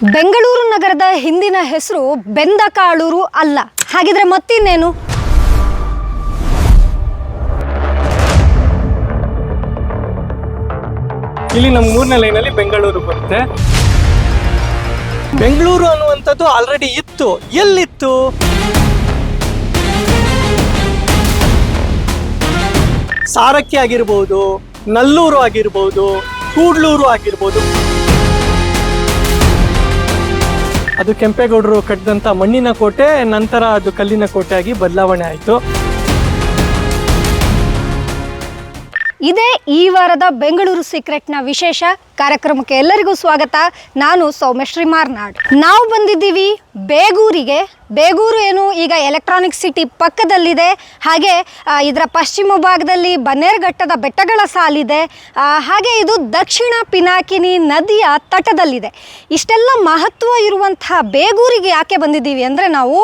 ಬೆಂಗಳೂರು ನಗರದ ಹಿಂದಿನ ಹೆಸರು ಬೆಂದಕಾಳೂರು ಅಲ್ಲ. ಹಾಗಿದ್ರೆ ಮತ್ತಿನ್ನೇನು? ಇಲ್ಲಿ ನಮ್ಮ ಮೂರನೇ ಲೈನಲ್ಲಿ ಬೆಂಗಳೂರು ಬರುತ್ತೆ. ಬೆಂಗಳೂರು ಅನ್ನುವಂಥದ್ದು ಆಲ್ರೆಡಿ ಇತ್ತು. ಎಲ್ಲಿತ್ತು? ಸಾರಕ್ಕಿ ಆಗಿರ್ಬೋದು, ನಲ್ಲೂರು ಆಗಿರ್ಬೋದು, ಕೂಡ್ಲೂರು ಆಗಿರ್ಬೋದು. ಅದು ಕೆಂಪೇಗೌಡರು ಕಟ್ಟಿದಂಥ ಮಣ್ಣಿನ ಕೋಟೆ, ನಂತರ ಅದು ಕಲ್ಲಿನ ಕೋಟೆ ಆಗಿ ಬದಲಾವಣೆ ಆಯಿತು. ಇದೇ ಈ ವಾರದ ಬೆಂಗಳೂರು ಸೀಕ್ರೆಟ್ನ ವಿಶೇಷ ಕಾರ್ಯಕ್ರಮಕ್ಕೆ ಎಲ್ಲರಿಗೂ ಸ್ವಾಗತ. ನಾನು ಸೌಮ್ಯಶ್ರೀ ಮಾರ್ನಾಡ್. ನಾವು ಬಂದಿದ್ದೀವಿ ಬೇಗೂರಿಗೆ. ಬೇಗೂರು ಏನು ಈಗ ಎಲೆಕ್ಟ್ರಾನಿಕ್ ಸಿಟಿ ಪಕ್ಕದಲ್ಲಿದೆ. ಹಾಗೆ ಇದರ ಪಶ್ಚಿಮ ಭಾಗದಲ್ಲಿ ಬನ್ನೇರುಘಟ್ಟದ ಬೆಟ್ಟಗಳ ಸಾಲಿದೆ. ಹಾಗೆ ಇದು ದಕ್ಷಿಣ ಪಿನಾಕಿನಿ ನದಿಯ ತಟದಲ್ಲಿದೆ. ಇಷ್ಟೆಲ್ಲ ಮಹತ್ವ ಇರುವಂತಹ ಬೇಗೂರಿಗೆ ಯಾಕೆ ಬಂದಿದ್ದೀವಿ ಅಂದರೆ, ನಾವು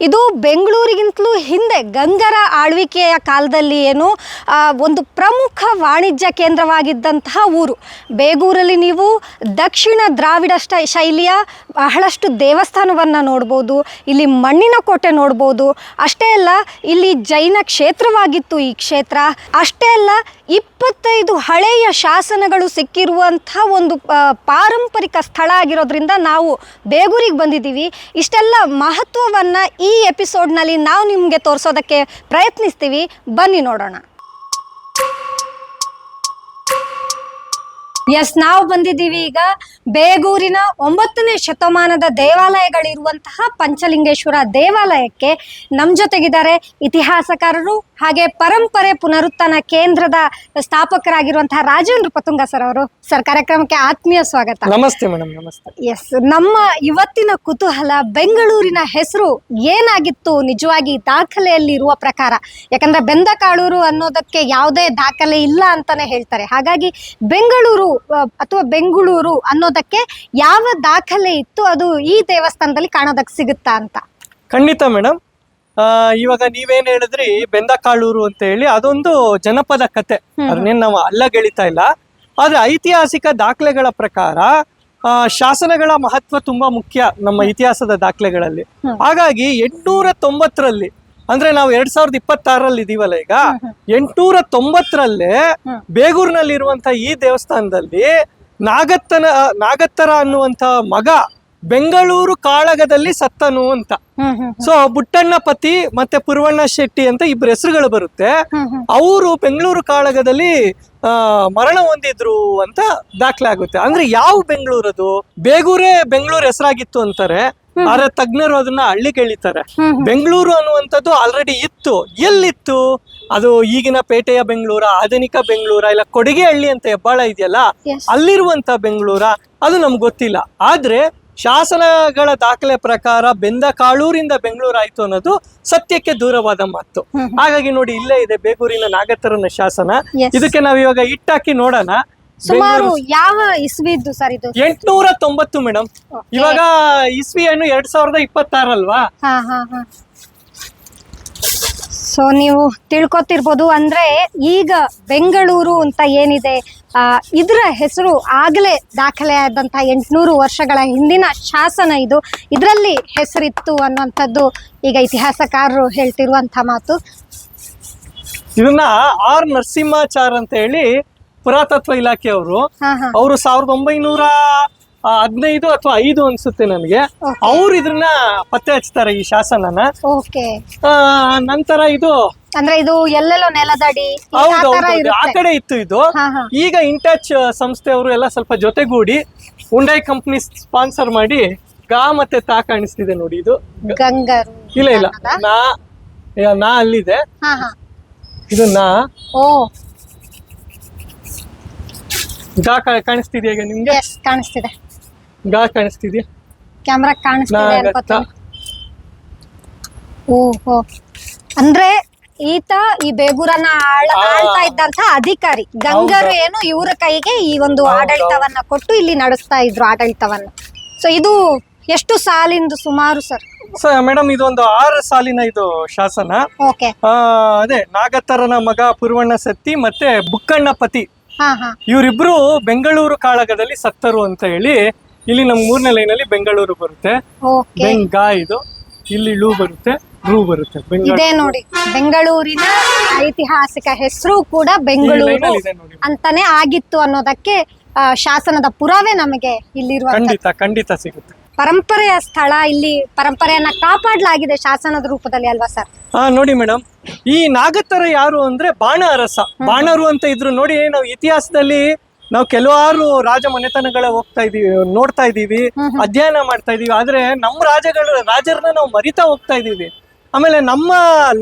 ಇದು ಬೆಂಗಳೂರಿಗಿಂತಲೂ ಹಿಂದೆ ಗಂಗರ ಆಳ್ವಿಕೆಯ ಕಾಲದಲ್ಲಿ ಏನು ಒಂದು ಪ್ರಮುಖ ವಾಣಿಜ್ಯ ಕೇಂದ್ರವಾಗಿದ್ದಂತಹ ಊರು. ಬೇಗೂರಲ್ಲಿ ನೀವು ದಕ್ಷಿಣ ದ್ರಾವಿಡ ಶೈಲಿಯ ಬಹಳಷ್ಟು ದೇವಸ್ಥಾನವನ್ನು ನೋಡ್ಬೋದು. ಇಲ್ಲಿ ಮಣ್ಣಿನ ಕೋಟೆ ನೋಡ್ಬೋದು. ಅಷ್ಟೇ ಅಲ್ಲ, ಇಲ್ಲಿ ಜೈನ ಕ್ಷೇತ್ರವಾಗಿತ್ತು ಈ ಕ್ಷೇತ್ರ. ಅಷ್ಟೇ ಅಲ್ಲ, 25 ಹಳೆಯ ಶಾಸನಗಳು ಸಿಕ್ಕಿರುವಂಥ ಒಂದು ಪಾರಂಪರಿಕ ಸ್ಥಳ ಆಗಿರೋದ್ರಿಂದ ನಾವು ಬೇಗೂರಿಗೆ ಬಂದಿದ್ದೀವಿ. ಇಷ್ಟೆಲ್ಲ ಮಹತ್ವವನ್ನು ಈ ಎಪಿಸೋಡ್ನಲ್ಲಿ ನಾವು ನಿಮಗೆ ತೋರಿಸೋದಕ್ಕೆ ಪ್ರಯತ್ನಿಸ್ತೀವಿ. ಬನ್ನಿ ನೋಡೋಣ. ನಾವು ಬಂದಿದ್ದೀವಿ ಈಗ ಬೇಗೂರಿನ 9ನೇ ಶತಮಾನದ ದೇವಾಲಯಗಳಿರುವಂತಹ ಪಂಚಲಿಂಗೇಶ್ವರ ದೇವಾಲಯಕ್ಕೆ. ನಮ್ಮ ಜೊತೆಗಿದ್ದಾರೆ ಇತಿಹಾಸಕಾರರು ಹಾಗೆ ಪರಂಪರೆ ಪುನರುತ್ಥಾನ ಕೇಂದ್ರದ ಸ್ಥಾಪಕರಾಗಿರುವಂತಹ ರಾಜೇಂದ್ರ ಪತುಂಗ ಸರ್ ಅವರು. ಸರ್, ಕಾರ್ಯಕ್ರಮಕ್ಕೆ ಆತ್ಮೀಯ ಸ್ವಾಗತ. ನಮಸ್ತೆ ಮೇಡಮ್. ನಮಸ್ತೆ. ನಮ್ಮ ಇವತ್ತಿನ ಕುತೂಹಲ, ಬೆಂಗಳೂರಿನ ಹೆಸರು ಏನಾಗಿತ್ತು ನಿಜವಾಗಿ ದಾಖಲೆಯಲ್ಲಿ ಇರುವ ಪ್ರಕಾರ? ಯಾಕಂದ್ರೆ ಬೆಂದಕಾಳೂರು ಅನ್ನೋದಕ್ಕೆ ಯಾವುದೇ ದಾಖಲೆ ಇಲ್ಲ ಅಂತಾನೆ ಹೇಳ್ತಾರೆ. ಹಾಗಾಗಿ ಬೆಂಗಳೂರು ಅಥವಾ ಬೆಂಗಳೂರು ಅನ್ನೋದಕ್ಕೆ ಯಾವ ದಾಖಲೆ ಇತ್ತು? ಅದು ಈ ದೇವಸ್ಥಾನದಲ್ಲಿ ಕಾಣೋದಕ್ಕೆ ಸಿಗುತ್ತಾ ಅಂತ? ಖಂಡಿತ ಮೇಡಮ್. ಇವಾಗ ನೀವೇನ್ ಹೇಳಿದ್ರಿ ಬೆಂದಕಾಳೂರು ಅಂತ ಹೇಳಿ, ಅದೊಂದು ಜನಪದ ಕತೆ. ಅದನ್ನೇನು ನಾವು ಅಲ್ಲಗೆಳಿತಾ ಇಲ್ಲ. ಆದ್ರೆ ಐತಿಹಾಸಿಕ ದಾಖಲೆಗಳ ಪ್ರಕಾರ ಶಾಸನಗಳ ಮಹತ್ವ ತುಂಬಾ ಮುಖ್ಯ ನಮ್ಮ ಇತಿಹಾಸದ ದಾಖಲೆಗಳಲ್ಲಿ. ಹಾಗಾಗಿ 890ರಲ್ಲಿ, ಅಂದ್ರೆ ನಾವು 2026ರಲ್ಲಿ ಇದೀವಲ್ಲ ಈಗ, 890ರಲ್ಲೇ ಬೇಗೂರಿನಲ್ಲಿರುವಂತ ಈ ದೇವಸ್ಥಾನದಲ್ಲಿ ನಾಗತ್ತರ ಅನ್ನುವಂತ ಮಗ ಬೆಂಗಳೂರು ಕಾಳಗದಲ್ಲಿ ಸತ್ತನು ಅಂತ. ಸೊ ಬುಟ್ಟಣ್ಣ ಪತಿ ಮತ್ತೆ ಪುರ್ವಣ್ಣ ಶೆಟ್ಟಿ ಅಂತ ಇಬ್ಬರು ಹೆಸರುಗಳು ಬರುತ್ತೆ. ಅವರು ಬೆಂಗಳೂರು ಕಾಳಗದಲ್ಲಿ ಮರಣ ಹೊಂದಿದ್ರು ಅಂತ ದಾಖಲೆ ಆಗುತ್ತೆ. ಅಂದ್ರೆ ಯಾವ ಬೆಂಗಳೂರು? ಅದು ಬೇಗೂರೇ ಬೆಂಗಳೂರು ಹೆಸರಾಗಿತ್ತು ಅಂತಾರೆ. ಆದ್ರೆ ತಜ್ಞರು ಅದನ್ನ ಹಳ್ಳಿಗೆಳಿತಾರೆ. ಬೆಂಗಳೂರು ಅನ್ನುವಂಥದ್ದು ಆಲ್ರೆಡಿ ಇತ್ತು. ಎಲ್ಲಿತ್ತು? ಅದು ಈಗಿನ ಪೇಟೆಯ ಬೆಂಗಳೂರ, ಆಧುನಿಕ ಬೆಂಗಳೂರ, ಇಲ್ಲ ಕೊಡಿಗೆ ಹಳ್ಳಿ ಅಂತ ಹೆಬ್ಬಾಳ ಇದೆಯಲ್ಲ, ಅಲ್ಲಿರುವಂತ ಬೆಂಗಳೂರ, ಅದು ನಮ್ಗೆ ಗೊತ್ತಿಲ್ಲ. ಆದ್ರೆ ಶಾಸನಗಳ ದಾಖಲೆ ಪ್ರಕಾರ ಬೆಂದಕಾಳೂರಿಂದ ಬೆಂಗಳೂರು ಆಯ್ತು ಅನ್ನೋದು ಸತ್ಯಕ್ಕೆ ದೂರವಾದ ಮಾತು. ಹಾಗಾಗಿ ನೋಡಿ, ಇಲ್ಲೇ ಇದೆ ಬೇಗೂರಿನ ನಾಗತರನ ಶಾಸನ. ಇದಕ್ಕೆ ನಾವ್ ಇವಾಗ ಇಟ್ಟಾಕಿ ನೋಡೋಣ. ಸುಮಾರು ಯಾವ ಇಸ್ವಿದ್ದು ಸರ್ ಇದು? 890 ಮೇಡಮ್. ಇವಾಗ ಇಸ್ವಿ ಏನು 2026 ಸೊ ನೀವು ತಿಳ್ಕೊತಿರ್ಬೋದು. ಅಂದ್ರೆ ಈಗ ಬೆಂಗಳೂರು ಅಂತ ಏನಿದೆ, ಇದರ ಹೆಸರು ಆಗಲೇ ದಾಖಲೆ ಆದಂತಹ 800 ವರ್ಷಗಳ ಹಿಂದಿನ ಶಾಸನ ಇದು. ಇದರಲ್ಲಿ ಹೆಸರಿತ್ತು ಅನ್ನುವಂಥದ್ದು ಈಗ ಇತಿಹಾಸಕಾರರು ಹೇಳ್ತಿರುವಂತ ಮಾತು. ಇದನ್ನ ಆರ್ ನರಸಿಂಹಾಚಾರ್ ಅಂತ ಹೇಳಿ ಪುರಾತತ್ವ ಇಲಾಖೆಯವರು, ಅವರು 1915 ಅಥವಾ 5 ಅನ್ಸುತ್ತೆ ನನಗೆ, ಅವ್ರು ಇದನ್ನ ಪತ್ತೆ ಹಚ್ತಾರೆ ಈ ಶಾಸನನ. ನಂತರ ಇದು ಅಂದ್ರೆ ಇದು ಎಲ್ಲೆಲ್ಲೋ ನೆಲದಡಿ ಆ ಕಡೆ ಇತ್ತು ಇದು. ಈಗ ಇಂಟಚ್ ಸಂಸ್ಥೆಯವರು ಎಲ್ಲ ಸ್ವಲ್ಪ ಜೊತೆಗೂಡಿ ಹುಂಡೈ ಕಂಪ್ನಿ ಸ್ಪಾನ್ಸರ್ ಮಾಡಿ ಗಾ ಮತ್ತೆ ತಾ ಕಾಣಿಸ್ತಿದೆ ನೋಡಿ. ಇದು ಗಂಗರು ಇಲ್ಲ ನಾ ಅಲ್ಲಿದೆ. ಇದು ನಾ ಗಾ ಕಾಣಿಸ್ತಿದ್ಯಾ ಈಗ ನಿಮ್ಗೆ? ಕಾಣಿಸ್ತಿದೆ. ಗಾ ಕಾಣಿಸ್ತಿದ್ಯಾ? ಕ್ಯಾಮ್ರಾ ಕಾಣಿಸ್ತಿದೆ. ಓಹೋ, ಅಂದ್ರೆ ಈತ ಈ ಬೇಗೂರನ್ನ ಆಳ್ತಾ ಇದ್ದಂತ ಅಧಿಕಾರಿ ಗಂಗರು ಏನು ಇವರ ಕೈಗೆ ಈ ಒಂದು ಆಡಳಿತವನ್ನ ಕೊಟ್ಟು ಇಲ್ಲಿ ನಡೆಸ್ತಾ ಇದ್ರು ಆಡಳಿತವನ್ನ. ಸೊ ಇದು ಎಷ್ಟು ಸಾಲಿಂದು ಸುಮಾರು ಸರ್? ಮೇಡಮ್ ಇದೊಂದು 6 ಸಾಲಿನ ಇದು ಶಾಸನ. ಅದೇ ನಾಗತರನ ಮಗ ಪುರ್ವಣ್ಣ ಸತ್ತಿ ಮತ್ತೆ ಬುಕ್ಕಣ್ಣ ಪತಿ, ಇವರಿಬ್ರು ಬೆಂಗಳೂರು ಕಾಳಗದಲ್ಲಿ ಸತ್ತರು ಅಂತ ಹೇಳಿ ಇಲ್ಲಿ ನಮ್ 3ನೇ ಲೈನಲ್ಲಿ ಬೆಂಗಳೂರು ಬರುತ್ತೆ. ಓಕೆ, ಬೆಂಗ ಇದು, ಇಲ್ಲಿ ಳು ಬರುತ್ತೆ, ರು ಬರುತ್ತೆ. ಇದೇ ನೋಡಿ ಬೆಂಗಳೂರಿನ ಐತಿಹಾಸಿಕ ಹೆಸರು ಕೂಡ ಬೆಂಗಳೂರು ಲೈನಲ್ಲಿ ಇದೆ ನೋಡಿ. ಅಂತಾನೆ ಆಗಿತ್ತು ಅನ್ನೋದಕ್ಕೆ ಶಾಸನದ ಪುರಾವೆ ನಮಗೆ ಇಲ್ಲಿರುವ ಖಂಡಿತ ಸಿಗುತ್ತೆ. ಪರಂಪರೆಯ ಸ್ಥಳ. ಇಲ್ಲಿ ಪರಂಪರೆಯನ್ನ ಕಾಪಾಡಲಾಗಿದೆ ಶಾಸನದ ರೂಪದಲ್ಲಿ ಅಲ್ವಾ ಸರ್? ನೋಡಿ ಮೇಡಮ್, ಈ ನಾಗತ್ತರ ಯಾರು ಅಂದ್ರೆ ಬಾಣ ಅರಸ, ಬಾಣರು ಅಂತ ಇದ್ರು ನೋಡಿ. ನಾವು ಇತಿಹಾಸದಲ್ಲಿ ನಾವು ಕೆಲವಾರು ರಾಜ ಮನೆತನಗಳ ನೋಡ್ತಾ ಇದೀವಿ, ಅಧ್ಯಯನ ಮಾಡ್ತಾ ಇದೀವಿ. ಆದ್ರೆ ನಮ್ಮ ರಾಜರನ್ನ ನಾವು ಮರಿತಾ ಹೋಗ್ತಾ ಇದೀವಿ. ಆಮೇಲೆ ನಮ್ಮ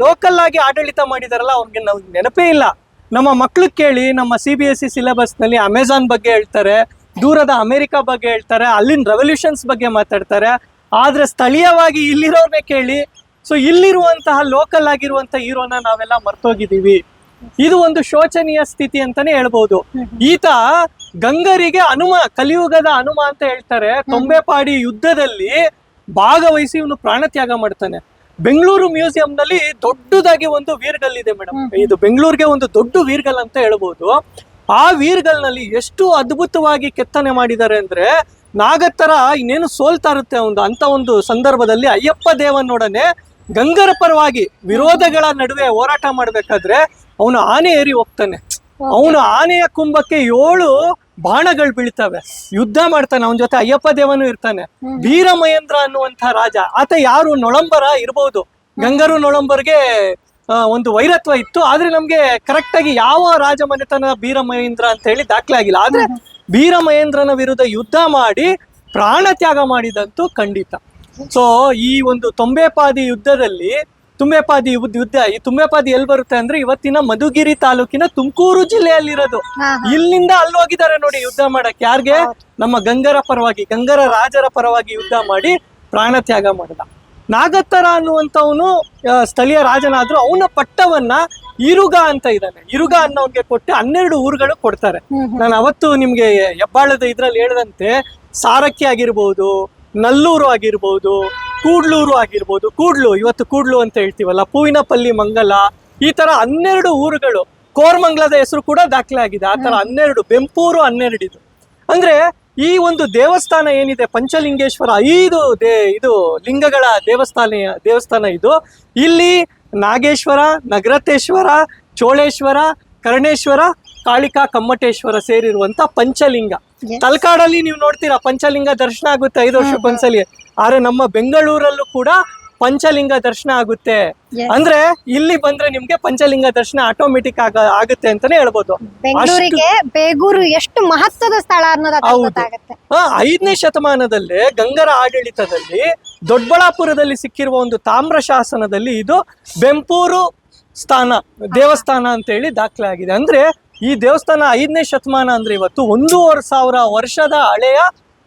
ಲೋಕಲ್ ಆಗಿ ಆಡಳಿತ ಮಾಡಿದಾರಲ್ಲ, ಅವ್ರಿಗೆ ನಾವು ನೆನಪೇ ಇಲ್ಲ. ನಮ್ಮ ಮಕ್ಳು ಕೇಳಿ, ನಮ್ಮ CBSE ಸಿಲೆಬಸ್ ನಲ್ಲಿ ಅಮೆಜಾನ್ ಬಗ್ಗೆ ಹೇಳ್ತಾರೆ, ದೂರದ ಅಮೆರಿಕ ಬಗ್ಗೆ ಹೇಳ್ತಾರೆ, ಅಲ್ಲಿನ ರೆವಲ್ಯೂಷನ್ಸ್ ಬಗ್ಗೆ ಮಾತಾಡ್ತಾರೆ. ಆದ್ರೆ ಸ್ಥಳೀಯವಾಗಿ ಇಲ್ಲಿರೋರ್ನೇ ಕೇಳಿ, ಸೊ ಇಲ್ಲಿರುವಂತಹ ಲೋಕಲ್ ಆಗಿರುವಂತಹ ಹೀರೋನ ನಾವೆಲ್ಲ ಮರ್ತೋಗಿದ್ದೀವಿ. ಇದು ಒಂದು ಶೋಚನೀಯ ಸ್ಥಿತಿ ಅಂತಾನೆ ಹೇಳ್ಬೋದು. ಈತ ಗಂಗರಿಗೆ ಕಲಿಯುಗದ ಹನುಮ ಅಂತ ಹೇಳ್ತಾರೆ. ತೊಂಬೆಪಾಡಿ ಯುದ್ಧದಲ್ಲಿ ಭಾಗವಹಿಸಿ ಇವನು ಪ್ರಾಣತ್ಯಾಗ ಮಾಡ್ತಾನೆ. ಬೆಂಗಳೂರು ಮ್ಯೂಸಿಯಂ ನಲ್ಲಿ ದೊಡ್ಡದಾಗಿ ಒಂದು ವೀರ್ಗಲ್ ಇದೆ ಮೇಡಮ್. ಇದು ಬೆಂಗಳೂರಿಗೆ ಒಂದು ದೊಡ್ಡ ವೀರ್ಗಲ್ ಅಂತ ಹೇಳ್ಬೋದು. ಆ ವೀರ್ಗಲ್ನಲ್ಲಿ ಎಷ್ಟು ಅದ್ಭುತವಾಗಿ ಕೆತ್ತನೆ ಮಾಡಿದ್ದಾರೆ ಅಂದ್ರೆ, ನಾಗತ್ತರ ಇನ್ನೇನು ಸೋಲ್ತಾ ಇರುತ್ತೆ ಅಂತ ಒಂದು ಸಂದರ್ಭದಲ್ಲಿ ಅಯ್ಯಪ್ಪ ದೇವನೊಡನೆ ಗಂಗರ ಪರವಾಗಿ ವಿರೋಧಗಳ ನಡುವೆ ಹೋರಾಟ ಮಾಡ್ಬೇಕಾದ್ರೆ ಅವನು ಆನೆ ಏರಿ ಹೋಗ್ತಾನೆ. ಅವನು ಆನೆಯ ಕುಂಭಕ್ಕೆ 7 ಬಾಣಗಳು ಬೀಳ್ತವೆ. ಯುದ್ಧ ಮಾಡ್ತಾನೆ. ಅವನ ಜೊತೆ ಅಯ್ಯಪ್ಪ ದೇವನು ಇರ್ತಾನೆ. ವೀರಮಹೇಂದ್ರ ಅನ್ನುವಂತಹ ರಾಜ, ಆತ ಯಾರು? ನೊಳಂಬರ ಇರ್ಬೋದು. ಗಂಗರು ನೊಳಂಬರ್ಗೆ ಒಂದು ವೈರತ್ವ ಇತ್ತು. ಆದ್ರೆ ನಮ್ಗೆ ಕರೆಕ್ಟ್ ಆಗಿ ಯಾವ ರಾಜ ಮನೆತನ ವೀರಮಹೇಂದ್ರ ಅಂತ ಹೇಳಿ ದಾಖಲೆ ಆಗಿಲ್ಲ. ಆದ್ರೆ ವೀರಮಹೇಂದ್ರನ ವಿರುದ್ಧ ಯುದ್ಧ ಮಾಡಿ ಪ್ರಾಣ ತ್ಯಾಗ ಮಾಡಿದಂತೂ ಖಂಡಿತ. ಸೊ ಈ ಒಂದು ತೊಂಬೆಪಾದಿ ಯುದ್ಧದಲ್ಲಿ, ಈ ತುಂಬೆಪಾದಿ ಎಲ್ಲಿ ಬರುತ್ತೆ ಅಂದ್ರೆ ಇವತ್ತಿನ ಮಧುಗಿರಿ ತಾಲೂಕಿನ ತುಮಕೂರು ಜಿಲ್ಲೆಯಲ್ಲಿರೋದು. ಇಲ್ಲಿಂದ ಅಲ್ಲಿ ಹೋಗಿದ್ದಾರೆ ನೋಡಿ ಯುದ್ಧ ಮಾಡಕ್. ಯಾರ್ಗೆ? ನಮ್ಮ ಗಂಗರ ಪರವಾಗಿ, ಗಂಗರ ರಾಜರ ಪರವಾಗಿ ಯುದ್ಧ ಮಾಡಿ ಪ್ರಾಣ ತ್ಯಾಗ ಮಾಡಿದ. ನಾಗತ್ತರ ಅನ್ನುವಂಥವನು ಸ್ಥಳೀಯ ರಾಜನಾದ್ರೂ ಅವನ ಪಟ್ಟವನ್ನ ಇರುಗ ಅಂತ ಇದ್ದಾನೆ. ಇರುಗ ಅನ್ನೋನ್ಗೆ ಕೊಟ್ಟು 12 ಊರುಗಳು ಕೊಡ್ತಾರೆ. ನಾನು ಅವತ್ತು ನಿಮ್ಗೆ ಹೆಬ್ಬಾಳದ ಇದ್ರಲ್ಲಿ ಹೇಳಿದಂತೆ ಸಾರಕ್ಕಿ ಆಗಿರ್ಬೋದು, ನಲ್ಲೂರು ಆಗಿರ್ಬೋದು, ಕೂಡ್ಲೂರು ಆಗಿರ್ಬೋದು. ಇವತ್ತು ಕೂಡ್ಲು ಅಂತ ಹೇಳ್ತೀವಲ್ಲ, ಪೂವಿನಪಲ್ಲಿ ಮಂಗಲ, ಈ ತರ 12 ಊರುಗಳು. ಕೋರ್ಮಂಗ್ಲದ ಹೆಸರು ಕೂಡ ದಾಖಲೆ ಆಗಿದೆ. ಆ ತರ 12, ಬೆಂಪೂರು 12 ಇದು. ಅಂದ್ರೆ ಈ ಒಂದು ದೇವಸ್ಥಾನ ಏನಿದೆ ಪಂಚಲಿಂಗೇಶ್ವರ, 5 ಇದು ಲಿಂಗಗಳ ದೇವಸ್ಥಾನ ಇದು. ಇಲ್ಲಿ ನಾಗೇಶ್ವರ, ನಗರತೇಶ್ವರ, ಚೋಳೇಶ್ವರ, ಕರ್ಣೇಶ್ವರ, ಕಾಳಿಕಾ, ಕಮ್ಮಟೇಶ್ವರ ಸೇರಿರುವಂತ ಪಂಚಲಿಂಗ. ತಲಕಾಡಲ್ಲಿ ನೀವು ನೋಡ್ತೀರಾ ಪಂಚಲಿಂಗ ದರ್ಶನ ಆಗುತ್ತೆ 5 ವರ್ಷಕ್ಕೊಂದ್ಸಲಿ. ಆದ್ರೆ ನಮ್ಮ ಬೆಂಗಳೂರಲ್ಲೂ ಕೂಡ ಪಂಚಲಿಂಗ ದರ್ಶನ ಆಗುತ್ತೆ. ಅಂದ್ರೆ ಇಲ್ಲಿ ಬಂದ್ರೆ ನಿಮ್ಗೆ ಪಂಚಲಿಂಗ ದರ್ಶನ ಆಟೋಮೆಟಿಕ್ ಆಗುತ್ತೆ ಅಂತಾನೆ ಹೇಳ್ಬೋದು. ಬೆಂಗಳೂರಿಗೆ ಬೇಗೂರು ಎಷ್ಟು ಮಹತ್ವದ ಸ್ಥಳ ಅನ್ನೋದು ಗೊತ್ತಾಗುತ್ತೆ. 5ನೇ ಶತಮಾನದಲ್ಲೇ ಗಂಗರ ಆಡಳಿತದಲ್ಲಿ ದೊಡ್ಡಬಳ್ಳಾಪುರದಲ್ಲಿ ಸಿಕ್ಕಿರುವ ಒಂದು ತಾಮ್ರ ಶಾಸನದಲ್ಲಿ ಇದು ಬೆಂಪೂರು ದೇವಸ್ಥಾನ ಅಂತ ಹೇಳಿ ದಾಖಲೆ ಆಗಿದೆ. ಅಂದ್ರೆ ಈ ದೇವಸ್ಥಾನ 5ನೇ ಶತಮಾನ ಅಂದ್ರೆ ಇವತ್ತು 1,500 ವರ್ಷದ ಹಳೆಯ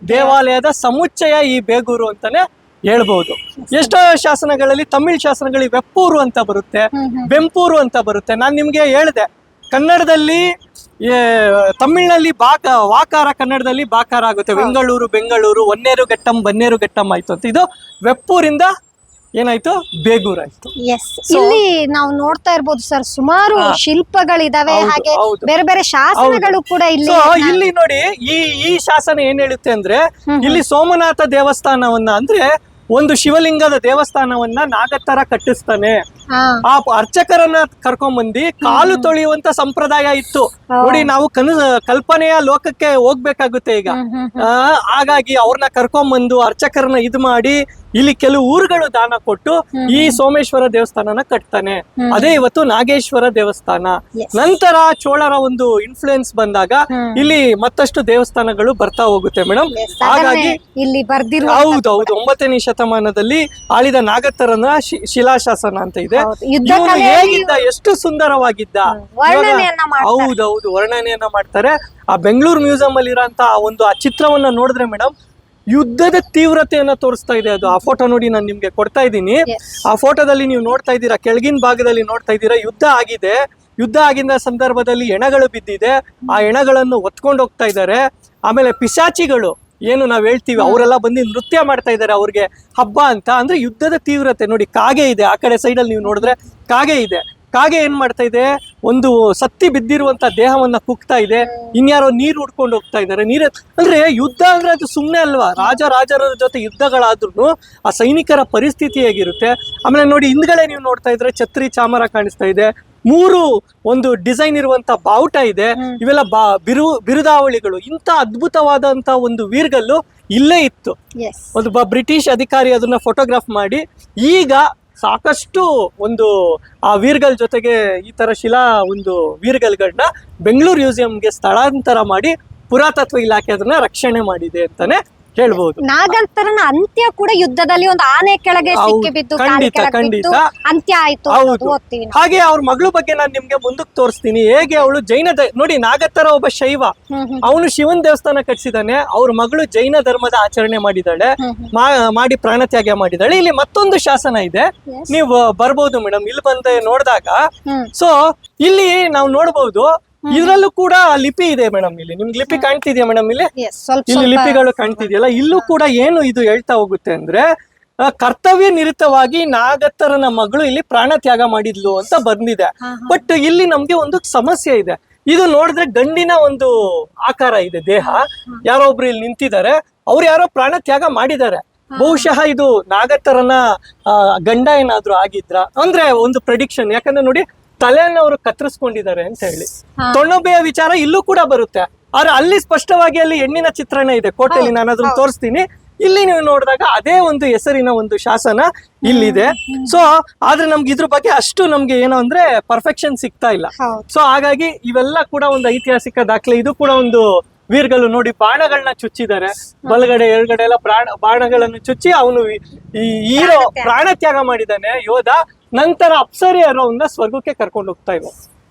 ದೇವಾಲಯದ ಸಮುಚ್ಚಯ ಈ ಬೇಗೂರು ಅಂತಾನೆ ಹೇಳ್ಬಹುದು. ಎಷ್ಟೋ ಶಾಸನಗಳಲ್ಲಿ, ತಮಿಳ್ ಶಾಸನಗಳಲ್ಲಿ ವೆಪ್ಪೂರು ಅಂತ ಬರುತ್ತೆ, ಬೆಂಪೂರು ಅಂತ ಬರುತ್ತೆ. ನಾನು ನಿಮ್ಗೆ ಹೇಳಿದೆ, ಕನ್ನಡದಲ್ಲಿ ತಮಿಳ್ನಲ್ಲಿ ವಾಕಾರ, ಕನ್ನಡದಲ್ಲಿ ಬಾಕಾರ ಆಗುತ್ತೆ. ಬೆಂಗಳೂರು ಒನ್ನೇರುಘಟ್ಟಂ ಬನ್ನೇರುಘಟ್ಟಂ ಆಯ್ತು ಅಂತ. ಇದು ವೆಪ್ಪೂರಿಂದ ಏನಾಯ್ತು? ಬೇಗೂರ್ ಆಯ್ತು. ಇಲ್ಲಿ ನಾವು ನೋಡ್ತಾ ಇರ್ಬೋದು ಸರ್, ಸುಮಾರು ಶಿಲ್ಪಗಳಿದಾವೆ, ಹಾಗೆ ಬೇರೆ ಬೇರೆ ಶಾಸನಗಳು ಕೂಡ ಇಲ್ಲಿ ನೋಡಿ. ಈ ಶಾಸನ ಏನ್ ಹೇಳುತ್ತೆ ಅಂದ್ರೆ, ಇಲ್ಲಿ ಸೋಮನಾಥ ದೇವಸ್ಥಾನವನ್ನ ಅಂದ್ರೆ ಒಂದು ಶಿವಲಿಂಗದ ದೇವಸ್ಥಾನವನ್ನ ನಾಗತ್ತರ ಕಟ್ಟಿಸ್ತಾನೆ. ಆ ಅರ್ಚಕರನ್ನ ಕರ್ಕೊಂಡ್ಬಂದಿ ಕಾಲು ತೊಳೆಯುವಂತ ಸಂಪ್ರದಾಯ ಇತ್ತು ನೋಡಿ. ನಾವು ಕಲ್ಪನೆಯ ಲೋಕಕ್ಕೆ ಹೋಗ್ಬೇಕಾಗುತ್ತೆ ಈಗ. ಹಾಗಾಗಿ ಅವ್ರನ್ನ ಕರ್ಕೊಂಡ್ಬಂದು ಅರ್ಚಕರನ್ನ ಇದ್ ಮಾಡಿ ಇಲ್ಲಿ ಕೆಲವು ಊರುಗಳು ದಾನ ಕೊಟ್ಟು ಈ ಸೋಮೇಶ್ವರ ದೇವಸ್ಥಾನನ ಕಟ್ತಾನೆ. ಅದೇ ಇವತ್ತು ನಾಗೇಶ್ವರ ದೇವಸ್ಥಾನ. ನಂತರ ಚೋಳರ ಒಂದು ಇನ್ಫ್ಲೂಯೆನ್ಸ್ ಬಂದಾಗ ಇಲ್ಲಿ ಮತ್ತಷ್ಟು ದೇವಸ್ಥಾನಗಳು ಬರ್ತಾ ಹೋಗುತ್ತೆ ಮೇಡಮ್. ಹಾಗಾಗಿ ಇಲ್ಲಿ ಹೌದು 9ನೇ ಶತಮಾನದಲ್ಲಿ ಆಳಿದ ನಾಗತ್ತರನ ಶಿಲಾಶಾಸನ ಅಂತ ಇದೆ. ಹೇಗಿದ್ದ, ಎಷ್ಟು ಸುಂದರವಾಗಿದ್ದ, ಹೌದೌದು ವರ್ಣನೆಯನ್ನ ಮಾಡ್ತಾರೆ. ಆ ಬೆಂಗಳೂರು ಮ್ಯೂಸಿಯಂ ಅಲ್ಲಿ ಇರೋಂತ ಆ ಚಿತ್ರವನ್ನ ನೋಡಿದ್ರೆ ಮೇಡಮ್, ಯುದ್ಧದ ತೀವ್ರತೆಯನ್ನ ತೋರಿಸ್ತಾ ಇದೆ ಅದು. ಆ ಫೋಟೋ ನೋಡಿ ನಾನು ನಿಮ್ಗೆ ಕೊಡ್ತಾ ಇದ್ದೀನಿ. ಆ ಫೋಟೋದಲ್ಲಿ ನೀವು ನೋಡ್ತಾ ಇದ್ದೀರಾ, ಕೆಳಗಿನ ಭಾಗದಲ್ಲಿ ನೋಡ್ತಾ ಇದ್ದೀರಾ, ಯುದ್ಧ ಆಗಿದೆ. ಯುದ್ಧ ಆಗಿದ್ದ ಸಂದರ್ಭದಲ್ಲಿ ಹೆಣಗಳು ಬಿದ್ದಿದೆ. ಆ ಹೆಣಗಳನ್ನು ಹೊತ್ಕೊಂಡು ಹೋಗ್ತಾ ಇದ್ದಾರೆ. ಆಮೇಲೆ ಪಿಶಾಚಿಗಳು ಏನು ನಾವ್ ಹೇಳ್ತೀವಿ, ಅವರೆಲ್ಲ ಬಂದು ನೃತ್ಯ ಮಾಡ್ತಾ ಇದ್ದಾರೆ, ಅವ್ರಿಗೆ ಹಬ್ಬ ಅಂತ. ಅಂದ್ರೆ ಯುದ್ಧದ ತೀವ್ರತೆ ನೋಡಿ. ಕಾಗೆ ಇದೆ ಆ ಕಡೆ ಸೈಡ್ ಅಲ್ಲಿ ನೀವು ನೋಡಿದ್ರೆ, ಕಾಗೆ ಇದೆ. ಕಾಗೆ ಏನ್ ಮಾಡ್ತಾ ಇದೆ, ಒಂದು ಸತ್ತಿ ಬಿದ್ದಿರುವಂತ ದೇಹವನ್ನ ಕುಗ್ತಾ ಇದೆ, ಇನ್ಯಾರೋ ನೀರು ಹುಡ್ಕೊಂಡು ಹೋಗ್ತಾ ಇದ್ದಾರೆ. ಅಂದ್ರೆ ಯುದ್ಧ ಅಂದ್ರೆ ಅದು ಸುಮ್ನೆ ಅಲ್ವಾ, ರಾಜರ ಜೊತೆ ಯುದ್ಧಗಳಾದ್ರೂ ಆ ಸೈನಿಕರ ಪರಿಸ್ಥಿತಿ ಹೇಗಿರುತ್ತೆ. ಆಮೇಲೆ ನೋಡಿ ಹಿಂದ್ಗಡೆ ನೀವು ನೋಡ್ತಾ ಇದ್ರೆ ಛತ್ರಿ ಚಾಮರ ಕಾಣಿಸ್ತಾ ಇದೆ, 3 ಒಂದು ಡಿಸೈನ್ ಇರುವಂತ ಬಾವುಟ ಇದೆ. ಇವೆಲ್ಲ ಬಿರುದಾವಳಿಗಳು. ಇಂಥ ಅದ್ಭುತವಾದಂತ ಒಂದು ವೀರ್ಗಲ್ಲು ಇಲ್ಲೇ ಇತ್ತು. ಒಂದು ಬ್ರಿಟಿಷ್ ಅಧಿಕಾರಿ ಅದನ್ನ ಫೋಟೋಗ್ರಾಫ್ ಮಾಡಿ ಈಗ ಸಾಕಷ್ಟು ಒಂದು ಆ ವೀರ್ಗಲ್ ಜೊತೆಗೆ ಈ ತರ ಶಿಲಾ ಒಂದು ವೀರ್ಗಲ್ಗಳನ್ನ ಬೆಂಗಳೂರು ಮ್ಯೂಸಿಯಂಗೆ ಸ್ಥಳಾಂತರ ಮಾಡಿ ಪುರಾತತ್ವ ಇಲಾಖೆ ಅದನ್ನ ರಕ್ಷಣೆ ಮಾಡಿದೆ ಅಂತಾನೆ ಹೇಳ್ಬಹುದು. ನಾಗಂತರನ ಅಂತ್ಯ ಕೂಡ ಯುದ್ಧದಲ್ಲಿ ಒಂದು ಆನೆ ಕೆಳಗೆ ಸಿಕ್ಕಿ ಬಿದ್ದು ಖಂಡಿತ ಅಂತ್ಯ ಆಯ್ತು. ಹಾಗೆ ಅವ್ರ ಮಗಳ ಬಗ್ಗೆ ನಾನು ನಿಮ್ಗೆ ಮುಂದಕ್ಕೆ ತೋರಿಸ್ತೀನಿ. ಹೇಗೆ ಅವಳು ನೋಡಿ ನಾಗತ್ತರ ಒಬ್ಬ ಶೈವ, ಅವನು ಶಿವನ್ ದೇವಸ್ಥಾನ ಕಟ್ಸಿದಾನೆ, ಅವ್ರ ಮಗಳು ಜೈನ ಧರ್ಮದ ಆಚರಣೆ ಮಾಡಿದಾಳೆ, ಮಾಡಿ ಪ್ರಾಣತ್ಯಾಗ ಮಾಡಿದಾಳೆ. ಇಲ್ಲಿ ಮತ್ತೊಂದು ಶಾಸನ ಇದೆ, ನೀವು ಬರ್ಬೋದು ಮೇಡಮ್. ಇಲ್ಲಿ ಬಂದು ನೋಡಿದಾಗ ಸೊ ಇಲ್ಲಿ ನಾವು ನೋಡ್ಬೋದು, ಇದ್ರಲ್ಲೂ ಕೂಡ ಲಿಪಿ ಇದೆ ಮೇಡಮ್. ಇಲ್ಲಿ ನಿಮ್ಗೆ ಲಿಪಿ ಕಾಣ್ತಿದ್ಯಾ ಮೇಡಮ್? ಇಲ್ಲಿ ಲಿಪಿಗಳು ಕಾಣ್ತಿದ್ಯಲ್ಲ, ಇಲ್ಲೂ ಕೂಡ ಏನು ಇದು ಹೇಳ್ತಾ ಹೋಗುತ್ತೆ ಅಂದ್ರೆ, ಕರ್ತವ್ಯ ನಿರತವಾಗಿ ನಾಗತ್ತರನ ಮಗಳು ಇಲ್ಲಿ ಪ್ರಾಣ ತ್ಯಾಗ ಮಾಡಿದ್ಲು ಅಂತ ಬಂದಿದೆ. ಬಟ್ ಇಲ್ಲಿ ನಮ್ಗೆ ಒಂದು ಸಮಸ್ಯೆ ಇದೆ. ಇದು ನೋಡಿದ್ರೆ ಗಂಡಿನ ಒಂದು ಆಕಾರ ಇದೆ ದೇಹ, ಯಾರೋ ಒಬ್ರು ಇಲ್ಲಿ ನಿಂತಿದ್ದಾರೆ, ಅವ್ರು ಯಾರೋ ಪ್ರಾಣ ತ್ಯಾಗ ಮಾಡಿದ್ದಾರೆ. ಬಹುಶಃ ಇದು ನಾಗತ್ತರನ ಗಂಡ ಏನಾದ್ರು ಆಗಿದ್ರ ಅಂದ್ರೆ ಒಂದು ಪ್ರೆಡಿಕ್ಷನ್. ಯಾಕಂದ್ರೆ ನೋಡಿ ತಲೆಯನ್ನು ಅವರು ಕತ್ತರಿಸ್ಕೊಂಡಿದ್ದಾರೆ ಅಂತ ಹೇಳಿ. ತೊಣ್ಣೊಬ್ಬೆಯ ವಿಚಾರ ಇಲ್ಲೂ ಕೂಡ ಬರುತ್ತೆ, ಆದ್ರೆ ಅಲ್ಲಿ ಸ್ಪಷ್ಟವಾಗಿ ಅಲ್ಲಿ ಹೆಣ್ಣಿನ ಚಿತ್ರಣ ಇದೆ ಕೋಟೆಯಲ್ಲಿ. ನಾನು ಅದನ್ನ ತೋರಿಸ್ತೀನಿ. ಇಲ್ಲಿ ನೀವು ನೋಡಿದಾಗ ಅದೇ ಒಂದು ಹೆಸರಿನ ಒಂದು ಶಾಸನ ಇಲ್ಲಿದೆ. ಸೊ ಆದ್ರೆ ನಮ್ಗೆ ಇದ್ರ ಬಗ್ಗೆ ಅಷ್ಟು ನಮ್ಗೆ ಏನೋ ಅಂದ್ರೆ ಪರ್ಫೆಕ್ಷನ್ ಸಿಗ್ತಾ ಇಲ್ಲ. ಸೊ ಹಾಗಾಗಿ ಇವೆಲ್ಲ ಕೂಡ ಒಂದು ಐತಿಹಾಸಿಕ ದಾಖಲೆ. ಇದು ಕೂಡ ಒಂದು ವೀರ್ಗಲ್ಲು. ನೋಡಿ ಬಾಣಗಳನ್ನ ಚುಚ್ಚಿದ್ದಾರೆ, ಬಲಗಡೆ ಎಡಗಡೆ ಎಲ್ಲ ಬಾಣಗಳನ್ನು ಚುಚ್ಚಿ ಅವನು ಈ ಹೀರೋ ಪ್ರಾಣ ತ್ಯಾಗ ಮಾಡಿದ್ದಾನೆ ಯೋಧ. ನಂತರ ಅಪ್ಸರಿಯರು ಅವನ್ನ ಸ್ವರ್ಗಕ್ಕೆ ಕರ್ಕೊಂಡು ಹೋಗ್ತಾ ಇದ್ದಾರೆ.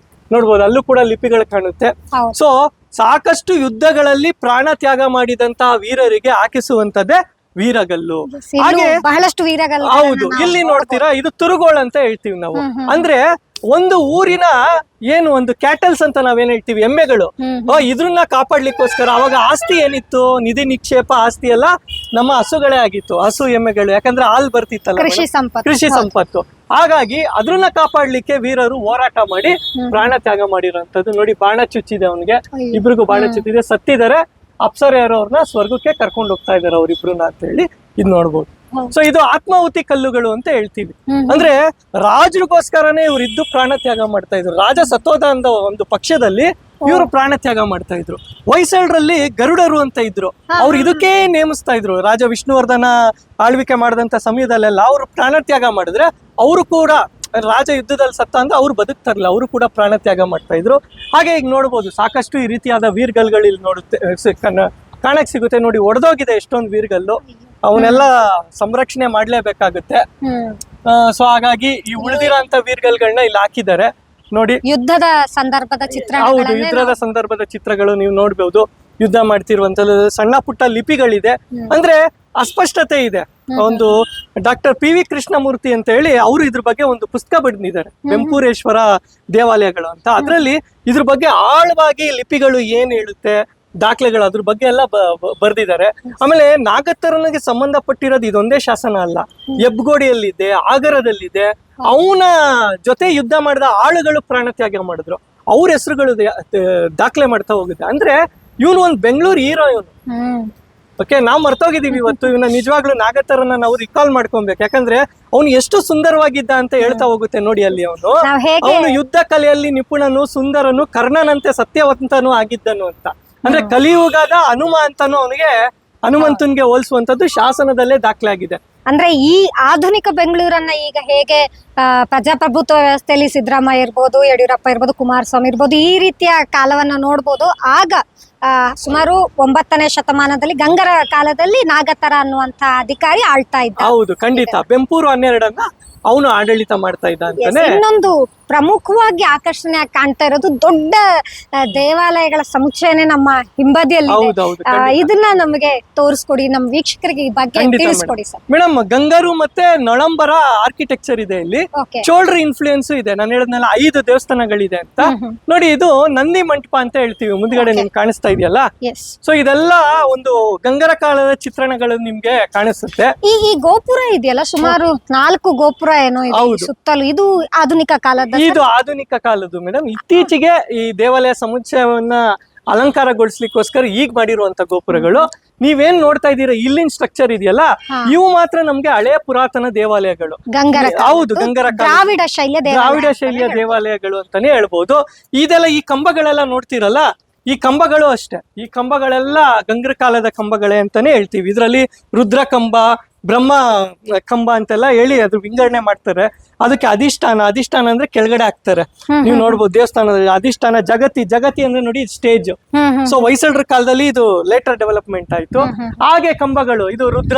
ನೋಡ್ಬೋದು, ಅಲ್ಲೂ ಕೂಡ ಲಿಪಿಗಳು ಕಾಣುತ್ತೆ. ಸೊ ಸಾಕಷ್ಟು ಯುದ್ಧಗಳಲ್ಲಿ ಪ್ರಾಣ ತ್ಯಾಗ ಮಾಡಿದಂತಹ ವೀರರಿಗೆ ಹಾಕಿಸುವಂತದ್ದೇ ವೀರಗಲ್ಲು. ಹಾಗೆ ಬಹಳಷ್ಟು ವೀರಗಲ್ಲು. ಹೌದು, ಇಲ್ಲಿ ನೋಡ್ತೀರಾ, ಇದು ತುರುಗೋಳ್ ಅಂತ ಹೇಳ್ತೀವಿ ನಾವು. ಅಂದ್ರೆ ಒಂದು ಊರಿನ ಏನು ಒಂದು ಕ್ಯಾಟಲ್ಸ್ ಅಂತ ನಾವೇನ್ ಹೇಳ್ತೀವಿ, ಎಮ್ಮೆಗಳು, ಇದ್ರನ್ನ ಕಾಪಾಡ್ಲಿಕ್ಕೋಸ್ಕರ ಅವಾಗ ಆಸ್ತಿ ಏನಿತ್ತು, ನಿಧಿ ನಿಕ್ಷೇಪ ಆಸ್ತಿ ಎಲ್ಲ ನಮ್ಮ ಹಸುಗಳೇ ಆಗಿತ್ತು, ಹಸು ಎಮ್ಮೆಗಳು. ಯಾಕಂದ್ರೆ ಹಾಲ್ ಬರ್ತಿತ್ತಲ್ಲ, ಕೃಷಿ ಸಂಪತ್ತು. ಹಾಗಾಗಿ ಅದ್ರನ್ನ ಕಾಪಾಡ್ಲಿಕ್ಕೆ ವೀರರು ಹೋರಾಟ ಮಾಡಿ ಪ್ರಾಣ ತ್ಯಾಗ ಮಾಡಿರೋಂಥದ್ದು. ನೋಡಿ ಬಾಣ ಚುಚ್ಚಿದೆ ಅವನಿಗೆ, ಇಬ್ರಿಗೂ ಬಾಣ ಚುಚ್ಚಿದೆ, ಸತ್ತಿದ್ದಾರೆ. ಅಪ್ಸರೆಯರು ಅವ್ರನ್ನ ಸ್ವರ್ಗಕ್ಕೆ ಕರ್ಕೊಂಡು ಹೋಗ್ತಾ ಇದಾರೆ ಅವ್ರಿಬ್ರನ್ನ ಅಂತ ಹೇಳಿ ಇದ್ ನೋಡ್ಬೋದು. ಸೊ ಇದು ಆತ್ಮಾಹುತಿ ಕಲ್ಲುಗಳು ಅಂತ ಹೇಳ್ತೀವಿ. ಅಂದ್ರೆ ರಾಜರಿಗೋಸ್ಕರನೇ ಇವ್ರು ಇದ್ದು ಪ್ರಾಣ ತ್ಯಾಗ ಮಾಡ್ತಾ ಇದ್ರು. ರಾಜ ಸತ್ತೋದ ಅಂದ ಒಂದು ಪಕ್ಷದಲ್ಲಿ ಇವರು ಪ್ರಾಣ ತ್ಯಾಗ ಮಾಡ್ತಾ ಇದ್ರು. ಹೊಯ್ಸಳರಲ್ಲಿ ಗರುಡರು ಅಂತ ಇದ್ರು, ಅವ್ರು ಇದಕ್ಕೆ ನೇಮಿಸ್ತಾ ಇದ್ರು. ರಾಜ ವಿಷ್ಣುವರ್ಧನ ಆಳ್ವಿಕೆ ಮಾಡಿದಂತ ಸಮಯದಲ್ಲೆಲ್ಲ ಅವ್ರು ಪ್ರಾಣ ತ್ಯಾಗ ಮಾಡಿದ್ರೆ ಅವರು ಕೂಡ ರಾಜ ಯುದ್ಧದಲ್ಲಿ ಸತ್ತ ಅಂತ ಅವ್ರು ಬದುಕ್ತಾರಲ್ಲ, ಅವರು ಕೂಡ ಪ್ರಾಣ ತ್ಯಾಗ ಮಾಡ್ತಾ ಇದ್ರು. ಹಾಗೆ ಈಗ ನೋಡ್ಬೋದು ಸಾಕಷ್ಟು ಈ ರೀತಿಯಾದ ವೀರ್ಗಲ್ಗಳು ಇಲ್ಲಿ ಕಾಣಕ್ ಸಿಗುತ್ತೆ. ನೋಡಿ ಒಡೆದೋಗಿದೆ ಎಷ್ಟೊಂದು ವೀರ್ಗಲ್ಲು, ಅವನ್ನೆಲ್ಲ ಸಂರಕ್ಷಣೆ ಮಾಡ್ಲೇಬೇಕಾಗುತ್ತೆ. ಸೊ ಹಾಗಾಗಿ ಈ ಉಳಿದಿರೋ ಅಂತ ವೀರ್ಗಲ್ಗಳನ್ನ ಇಲ್ಲಿ ಹಾಕಿದ್ದಾರೆ ನೋಡಿ. ಯುದ್ಧದ ಸಂದರ್ಭದ ಚಿತ್ರ, ಹೌದು, ಯುದ್ಧದ ಸಂದರ್ಭದ ಚಿತ್ರಗಳು ನೀವು ನೋಡ್ಬಹುದು. ಯುದ್ಧ ಮಾಡ್ತಿರುವಂತ ಸಣ್ಣ ಪುಟ್ಟ ಲಿಪಿಗಳಿದೆ. ಅಂದ್ರೆ ಅಸ್ಪಷ್ಟತೆ ಇದೆ. ಒಂದು ಡಾಕ್ಟರ್ PV ಕೃಷ್ಣಮೂರ್ತಿ ಅಂತ ಹೇಳಿ ಅವರು ಇದ್ರ ಬಗ್ಗೆ ಒಂದು ಪುಸ್ತಕ ಬರೆದಿದ್ದಾರೆ, ಬೆಂಪೂರೇಶ್ವರ ದೇವಾಲಯಗಳು ಅಂತ. ಅದ್ರಲ್ಲಿ ಇದ್ರ ಬಗ್ಗೆ ಆಳವಾಗಿ ಲಿಪಿಗಳು ಏನ್ ಹೇಳುತ್ತೆ, ದಾಖಲೆಗಳು, ಅದ್ರ ಬಗ್ಗೆ ಎಲ್ಲ ಬರ್ದಿದ್ದಾರೆ. ಆಮೇಲೆ ನಾಗತ್ತರನಿಗೆ ಸಂಬಂಧಪಟ್ಟಿರೋದು ಇದೊಂದೇ ಶಾಸನ ಅಲ್ಲ, ಹೆಬ್ಗೋಡಿಯಲ್ಲಿದೆ, ಆಗರದಲ್ಲಿದೆ. ಅವನ ಜೊತೆ ಯುದ್ಧ ಮಾಡಿದ ಆಳುಗಳು ಪ್ರಾಣ ತ್ಯಾಗ ಮಾಡಿದ್ರು, ಅವ್ರ ಹೆಸರುಗಳು ದಾಖಲೆ ಮಾಡ್ತಾ ಹೋಗುತ್ತೆ. ಅಂದ್ರೆ ಇವನು ಒಂದು ಬೆಂಗಳೂರು ಹೀರೋ ಇವನು. ಓಕೆ, ನಾವು ಮರ್ತೋಗಿದೀವಿ ಇವತ್ತು ಇವನ. ನಿಜವಾಗ್ಲೂ ನಾಗತ್ತರನ್ನ ನಾವು ರಿಕಾಲ್ ಮಾಡ್ಕೊಬೇಕು, ಯಾಕಂದ್ರೆ ಅವನು ಎಷ್ಟು ಸುಂದರವಾಗಿದ್ದ ಅಂತ ಹೇಳ್ತಾ ಹೋಗುತ್ತೆ ನೋಡಿ. ಅಲ್ಲಿ ಅವನು ಯುದ್ಧ ಕಲೆಯಲ್ಲಿ ನಿಪುಣನು, ಸುಂದರನು, ಕರ್ಣನಂತೆ ಸತ್ಯವಂತನೂ ಆಗಿದ್ದನು ಅಂತ. ಅಂದ್ರೆ ಕಲಿಯುಗದ ಹನುಮ ಅಂತಾನು ಅವನಿಗೆ, ಹನುಮಂತನ್ಗೆ ಹೋಲಿಸುವಂತದ್ದು ಶಾಸನದಲ್ಲೇ ದಾಖಲೆ ಆಗಿದೆ. ಅಂದ್ರೆ ಈ ಆಧುನಿಕ ಬೆಂಗಳೂರನ್ನ ಈಗ ಹೇಗೆ ಪ್ರಜಾಪ್ರಭುತ್ವ ವ್ಯವಸ್ಥೆಯಲ್ಲಿ ಸಿದ್ದರಾಮಯ್ಯ ಇರ್ಬೋದು, ಯಡಿಯೂರಪ್ಪ ಇರ್ಬೋದು, ಕುಮಾರಸ್ವಾಮಿ ಇರ್ಬೋದು, ಈ ರೀತಿಯ ಕಾಲವನ್ನ ನೋಡ್ಬೋದು. ಆಗ ಸುಮಾರು 9ನೇ ಶತಮಾನದಲ್ಲಿ ಗಂಗರ ಕಾಲದಲ್ಲಿ ನಾಗತರ ಅನ್ನುವಂತ ಅಧಿಕಾರಿ ಆಳ್ತಾ ಇದ್ದ. ಹೌದು, ಖಂಡಿತ. ಬೆಂಪೂರು 12ನ್ನ ಅವನು ಆಡಳಿತ ಮಾಡ್ತಾ ಇದ್ದ ಅಂತಾನೆ. ಇನ್ನೊಂದು ಪ್ರಮುಖವಾಗಿ ಆಕರ್ಷಣೆ ಕಾಣ್ತಾ ಇರೋದು ದೊಡ್ಡ ದೇವಾಲಯಗಳ ಸಮುಚ್ಚಯನೇ ನಮ್ಮ ಹಿಂಬದಿಯಲ್ಲಿ. ಇದನ್ನ ನಮಗೆ ತೋರಿಸ್ಕೊಡಿ, ನಮ್ಮ ವೀಕ್ಷಕರಿಗೆ ಈ ಬಗ್ಗೆ ತಿಳಿಸ್ಕೊಡಿ ಸರ್. ಮೇಡಮ್, ಮೇಡಮ್ ಗಂಗರು ಮತ್ತೆ ನಳಂಬರ ಆರ್ಕಿಟೆಕ್ಚರ್ ಇದೆ ಇಲ್ಲಿ. ಓಕೆ. ಚೋಳರ ಇನ್ಫ್ಲೂಯೆನ್ಸ್ ಇದೆ. ನಾನು ಹೇಳಿದ್ನಲ್ಲ 5 ದೇವಸ್ಥಾನಗಳಿದೆ ಅಂತ. ನೋಡಿ ಇದು ನಂದಿ ಮಂಟಪ ಅಂತ ಹೇಳ್ತೀವಿ, ಮುಂದ್ಗಡೆ ನಿಮ್ಗೆ ಕಾಣಿಸ್ತಾ ಇದೆಯಲ್ಲ. ಎಸ್. ಸೊ ಇದೆಲ್ಲ ಒಂದು ಗಂಗರ ಕಾಲದ ಚಿತ್ರಣಗಳು ನಿಮ್ಗೆ ಕಾಣಿಸುತ್ತೆ. ಈ ಗೋಪುರ ಇದೆಯಲ್ಲ, ಸುಮಾರು 4 ಗೋಪುರ ಏನೋ ಇದೆ ಸುತ್ತಲೂ, ಇದು ಆಧುನಿಕ ಕಾಲದ? ಇದು ಆಧುನಿಕ ಕಾಲದ್ದು ಮೇಡಮ್. ಇತ್ತೀಚೆಗೆ ಈ ದೇವಾಲಯ ಸಮುಚ್ಚಯವನ್ನ ಅಲಂಕಾರಗೊಳಿಸ್ಲಿಕ್ಕೋಸ್ಕರ ಈಗ ಮಾಡಿರುವಂತ ಗೋಪುರಗಳು. ನೀವೇನ್ ನೋಡ್ತಾ ಇದ್ದೀರಾ ಇಲ್ಲಿನ ಸ್ಟ್ರಕ್ಚರ್ ಇದೆಯಲ್ಲ, ಇವು ಮಾತ್ರ ನಮ್ಗೆ ಹಳೆಯ ಪುರಾತನ ದೇವಾಲಯಗಳು. ಗಂಗರ ಹೌದು, ಗಂಗರ ದ್ರಾವಿಡ ಶೈಲಿಯ ದೇವಾಲಯಗಳು ಅಂತಾನೆ ಹೇಳ್ಬೋದು. ಇದೆಲ್ಲ ಈ ಕಂಬಗಳೆಲ್ಲ ನೋಡ್ತಿರಲ್ಲ, ಈ ಕಂಬಗಳು ಅಷ್ಟೇ. ಈ ಕಂಬಗಳೆಲ್ಲ ಗಂಗರ ಕಾಲದ ಕಂಬಗಳೇ ಅಂತಾನೆ ಹೇಳ್ತೀವಿ. ಇದರಲ್ಲಿ ರುದ್ರ ಕಂಬ, ಬ್ರಹ್ಮ ಕಂಬ ಅಂತೆಲ್ಲ ಹೇಳಿ ಅದು ವಿಂಗಡಣೆ ಮಾಡ್ತಾರೆ. ಅದಕ್ಕೆ ಅಧಿಷ್ಠಾನ ಅಂದ್ರೆ ಕೆಳಗಡೆ ಹಾಕ್ತಾರೆ. ನೀವು ನೋಡ್ಬೋದು ದೇವಸ್ಥಾನದಲ್ಲಿ ಅಧಿಷ್ಠಾನ, ಜಗತಿ ಅಂದ್ರೆ ನೋಡಿ ಸ್ಟೇಜ್. ಸೊ ಹೊಯ್ಸಳರ ಕಾಲದಲ್ಲಿ ಇದು ಲೇಟರ್ ಡೆವಲಪ್ಮೆಂಟ್ ಆಯ್ತು. ಹಾಗೆ ಕಂಬಗಳು, ಇದು ರುದ್ರ,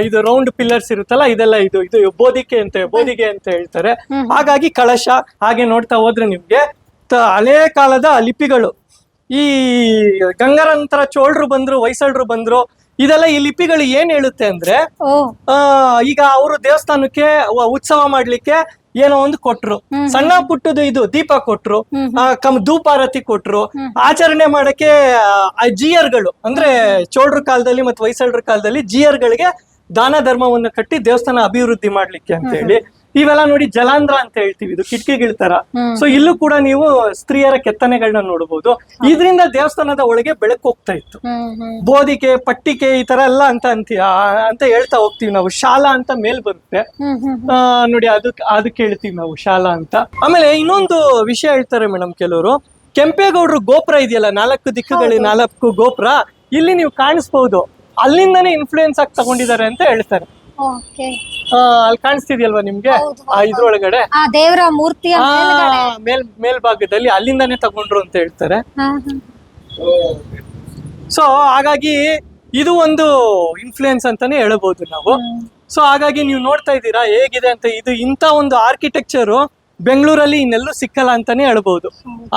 ಇದು ರೌಂಡ್ ಪಿಲ್ಲರ್ಸ್ ಇರುತ್ತಲ್ಲ, ಇದೆಲ್ಲ ಇದು ಬೋಧಿಗೆ ಅಂತ ಹೇಳ್ತಾರೆ. ಹಾಗಾಗಿ ಕಳಶ. ಹಾಗೆ ನೋಡ್ತಾ ಹೋದ್ರೆ ನಿಮ್ಗೆ ಹಳೆ ಕಾಲದ ಲಿಪಿಗಳು, ಈ ಗಂಗರ ನಂತರ ಚೋಳರು ಬಂದ್ರು, ಹೊಯ್ಸಳರು ಬಂದ್ರು. ಇದೆಲ್ಲ ಈ ಲಿಪಿಗಳು ಏನ್ ಹೇಳುತ್ತೆ ಅಂದ್ರೆ, ಈಗ ಅವರು ದೇವಸ್ಥಾನಕ್ಕೆ ಉತ್ಸವ ಮಾಡ್ಲಿಕ್ಕೆ ಏನೋ ಒಂದು ಕೊಟ್ರು, ಸಣ್ಣ ಪುಟ್ಟದು ಇದು ದೀಪ ಕೊಟ್ರು, ಧೂಪಾರತಿ ಕೊಟ್ರು, ಆಚರಣೆ ಮಾಡಕ್ಕೆ ಜಿಯರ್ಗಳು ಅಂದ್ರೆ ಚೋಳರ ಕಾಲದಲ್ಲಿ ಮತ್ತು ಹೊಯ್ಸಳರ ಕಾಲದಲ್ಲಿ ಜಿಯರ್ಗಳಿಗೆ ದಾನ ಧರ್ಮವನ್ನು ಕಟ್ಟಿ ದೇವಸ್ಥಾನ ಅಭಿವೃದ್ಧಿ ಮಾಡ್ಲಿಕ್ಕೆ ಅಂತ ಹೇಳಿ. ಇವೆಲ್ಲ ನೋಡಿ ಜಲಾಂಧ್ರ ಅಂತ ಹೇಳ್ತೀವಿ, ಇದು ಕಿಟಕಿಗಳ ತರ. ಸೊ ಇಲ್ಲೂ ಕೂಡ ನೀವು ಸ್ತ್ರೀಯರ ಕೆತ್ತನೆಗಳನ್ನ ನೋಡಬಹುದು. ಇದರಿಂದ ದೇವಸ್ಥಾನದ ಒಳಗೆ ಬೆಳಕು ಹೋಗ್ತಾ ಇತ್ತು. ಬೋಧಿಕೆ, ಪಟ್ಟಿಕೆ ಈ ತರ ಎಲ್ಲ ಅಂತ ಹೇಳ್ತಾ ಹೋಗ್ತೀವಿ ನಾವು. ಶಾಲಾ ಅಂತ ಮೇಲ್ ಬರುತ್ತೆ ನೋಡಿ, ಅದಕ್ಕೆ ಹೇಳ್ತೀವಿ ನಾವು ಶಾಲಾ ಅಂತ. ಆಮೇಲೆ ಇನ್ನೊಂದು ವಿಷಯ ಹೇಳ್ತಾರೆ ಮೇಡಮ್ ಕೆಲವರು, ಕೆಂಪೇಗೌಡರು ಗೋಪುರ ಇದೆಯಲ್ಲ, 4 ದಿಕ್ಕುಗಳಿಗೆ 4 ಗೋಪುರ, ಇಲ್ಲಿ ನೀವು ಕಾಣಿಸ್ಬಹುದು, ಅಲ್ಲಿಂದಾನೇ ಇನ್ಫ್ಲೂಯೆನ್ಸ್ ಆಗಿ ತಗೊಂಡಿದ್ದಾರೆ ಅಂತ ಹೇಳ್ತಾರೆ. ಅಲ್ಲಿ ಕಾಣಿಸ್ತಿದ್ಯಲ್ವಾ ನಿಮ್ಗೆ ಇದ್ರೊಳಗಡೆ ದೇವರ ಮೂರ್ತಿಯ ಮೇಲ್ಭಾಗದಲ್ಲಿ, ಅಲ್ಲಿಂದಾನೇ ತಗೊಂಡ್ರು ಅಂತ ಹೇಳ್ತಾರೆ. ಸೊ ಹಾಗಾಗಿ ಇದು ಒಂದು ಇನ್ಫ್ಲೂಯೆನ್ಸ್ ಅಂತಾನೆ ಹೇಳ್ಬೋದು ನಾವು. ಸೊ ಹಾಗಾಗಿ ನೀವು ನೋಡ್ತಾ ಇದ್ದೀರಾ ಹೇಗಿದೆ ಅಂತ. ಇದು ಇಂಥ ಒಂದು ಆರ್ಕಿಟೆಕ್ಚರು ಬೆಂಗಳೂರಲ್ಲಿ ಇನ್ನೆಲ್ಲೂ ಸಿಕ್ಕಲ್ಲ ಅಂತಾನೆ ಹೇಳ್ಬೋದು.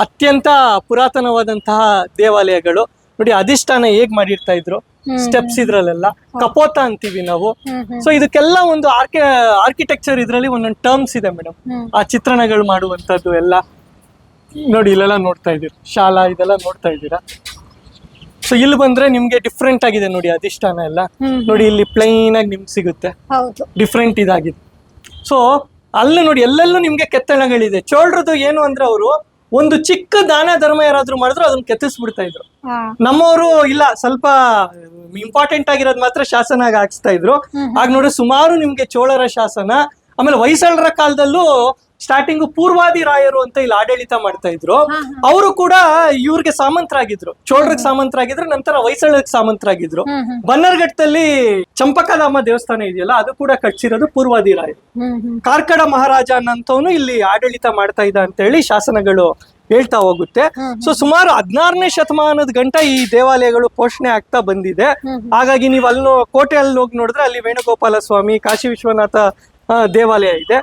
ಅತ್ಯಂತ ಪುರಾತನವಾದಂತಹ ದೇವಾಲಯಗಳು ನೋಡಿ. ಅಧಿಷ್ಠಾನ ಹೇಗ್ ಮಾಡಿರ್ತಾ ಇದ್ರು, ಸ್ಟೆಪ್ಸ್ ಇದ್ರಲ್ಲೆಲ್ಲ ಕಪೋತ ಅಂತೀವಿ ನಾವು. ಸೊ ಇದಕ್ಕೆಲ್ಲ ಒಂದು ಆರ್ಕಿಟೆಕ್ಚರ್ ಇದ್ರಲ್ಲಿ ಒಂದೊಂದು ಟರ್ಮ್ಸ್ ಇದೆ ಮೇಡಮ್. ಆ ಚಿತ್ರಣಗಳು ಮಾಡುವಂತದ್ದು ಎಲ್ಲ ನೋಡಿ, ಇಲ್ಲೆಲ್ಲ ನೋಡ್ತಾ ಇದ್ದೀರಾ ಶಾಲಾ, ಇದೆಲ್ಲ ನೋಡ್ತಾ ಇದ್ದೀರಾ. ಸೊ ಇಲ್ಲಿ ಬಂದ್ರೆ ನಿಮ್ಗೆ ಡಿಫ್ರೆಂಟ್ ಆಗಿದೆ ನೋಡಿ ಅಧಿಷ್ಠಾನ ಎಲ್ಲ. ನೋಡಿ ಇಲ್ಲಿ ಪ್ಲೈನ್ ಆಗಿ ನಿಮ್ಗೆ ಸಿಗುತ್ತೆ, ಡಿಫ್ರೆಂಟ್ ಇದಾಗಿದೆ. ಸೊ ಅಲ್ಲಿ ನೋಡಿ ಎಲ್ಲೆಲ್ಲೂ ನಿಮ್ಗೆ ಕೆತ್ತನೆಗಳಿದೆ. ಚೋಳರದು ಏನು ಅಂದ್ರೆ, ಅವರು ಒಂದು ಚಿಕ್ಕ ದಾನ ಧರ್ಮ ಯಾರಾದ್ರೂ ಮಾಡಿದ್ರು ಅದನ್ನ ಕೆತ್ತಿಸ್ಬಿಡ್ತಾ ಇದ್ರು. ನಮ್ಮವರು ಇಲ್ಲ, ಸ್ವಲ್ಪ ಇಂಪಾರ್ಟೆಂಟ್ ಆಗಿರೋದು ಮಾತ್ರ ಶಾಸನ ಹಾಕ್ಸ್ತಾ ಇದ್ರು. ಆಗ ನೋಡಿ ಸುಮಾರು ನಿಮ್ಗೆ ಚೋಳರ ಶಾಸನ, ಆಮೇಲೆ ಹೊಯ್ಸಳರ ಕಾಲದಲ್ಲೂ ಸ್ಟಾರ್ಟಿಂಗ್ ಪೂರ್ವಾದಿ ರಾಯರು ಅಂತ ಇಲ್ಲಿ ಆಡಳಿತ ಮಾಡ್ತಾ ಇದ್ರು. ಅವರು ಕೂಡ ಇವ್ರಿಗೆ ಸಾಮಂತರಾಗಿದ್ರು, ಚೋಳರಿಗೆ ಸಾಮಂತರಾಗಿದ್ರು, ನಂತರ ಹೊಯ್ಸಳರಿಗೆ ಸಾಮಂತರಾಗಿದ್ರು. ಬನ್ನರ್ಘಟ್ಟದಲ್ಲಿ ಚಂಪಕಧಾಮ ದೇವಸ್ಥಾನ ಇದೆಯಲ್ಲ, ಅದು ಕೂಡ ಕಟ್ಸಿರೋದು ಪೂರ್ವಾದಿ ರಾಯರು. ಕಾರ್ಕಡ ಮಹಾರಾಜ ಅನ್ನಂತವನು ಇಲ್ಲಿ ಆಡಳಿತ ಮಾಡ್ತಾ ಇದ್ದ ಅಂತ ಹೇಳಿ ಶಾಸನಗಳು ಹೇಳ್ತಾ ಹೋಗುತ್ತೆ. ಸೊ ಸುಮಾರು 16ನೇ ಶತಮಾನದ ಗಂಟ ಈ ದೇವಾಲಯಗಳು ಪೋಷಣೆ ಆಗ್ತಾ ಬಂದಿದೆ. ಹಾಗಾಗಿ ನೀವು ಅಲ್ಲಿ ಕೋಟೆಯಲ್ಲಿ ಹೋಗಿ ನೋಡಿದ್ರೆ ಅಲ್ಲಿ ವೇಣುಗೋಪಾಲ ಸ್ವಾಮಿ, ಕಾಶಿ ವಿಶ್ವನಾಥ ದೇವಾಲಯ ಇದೆ.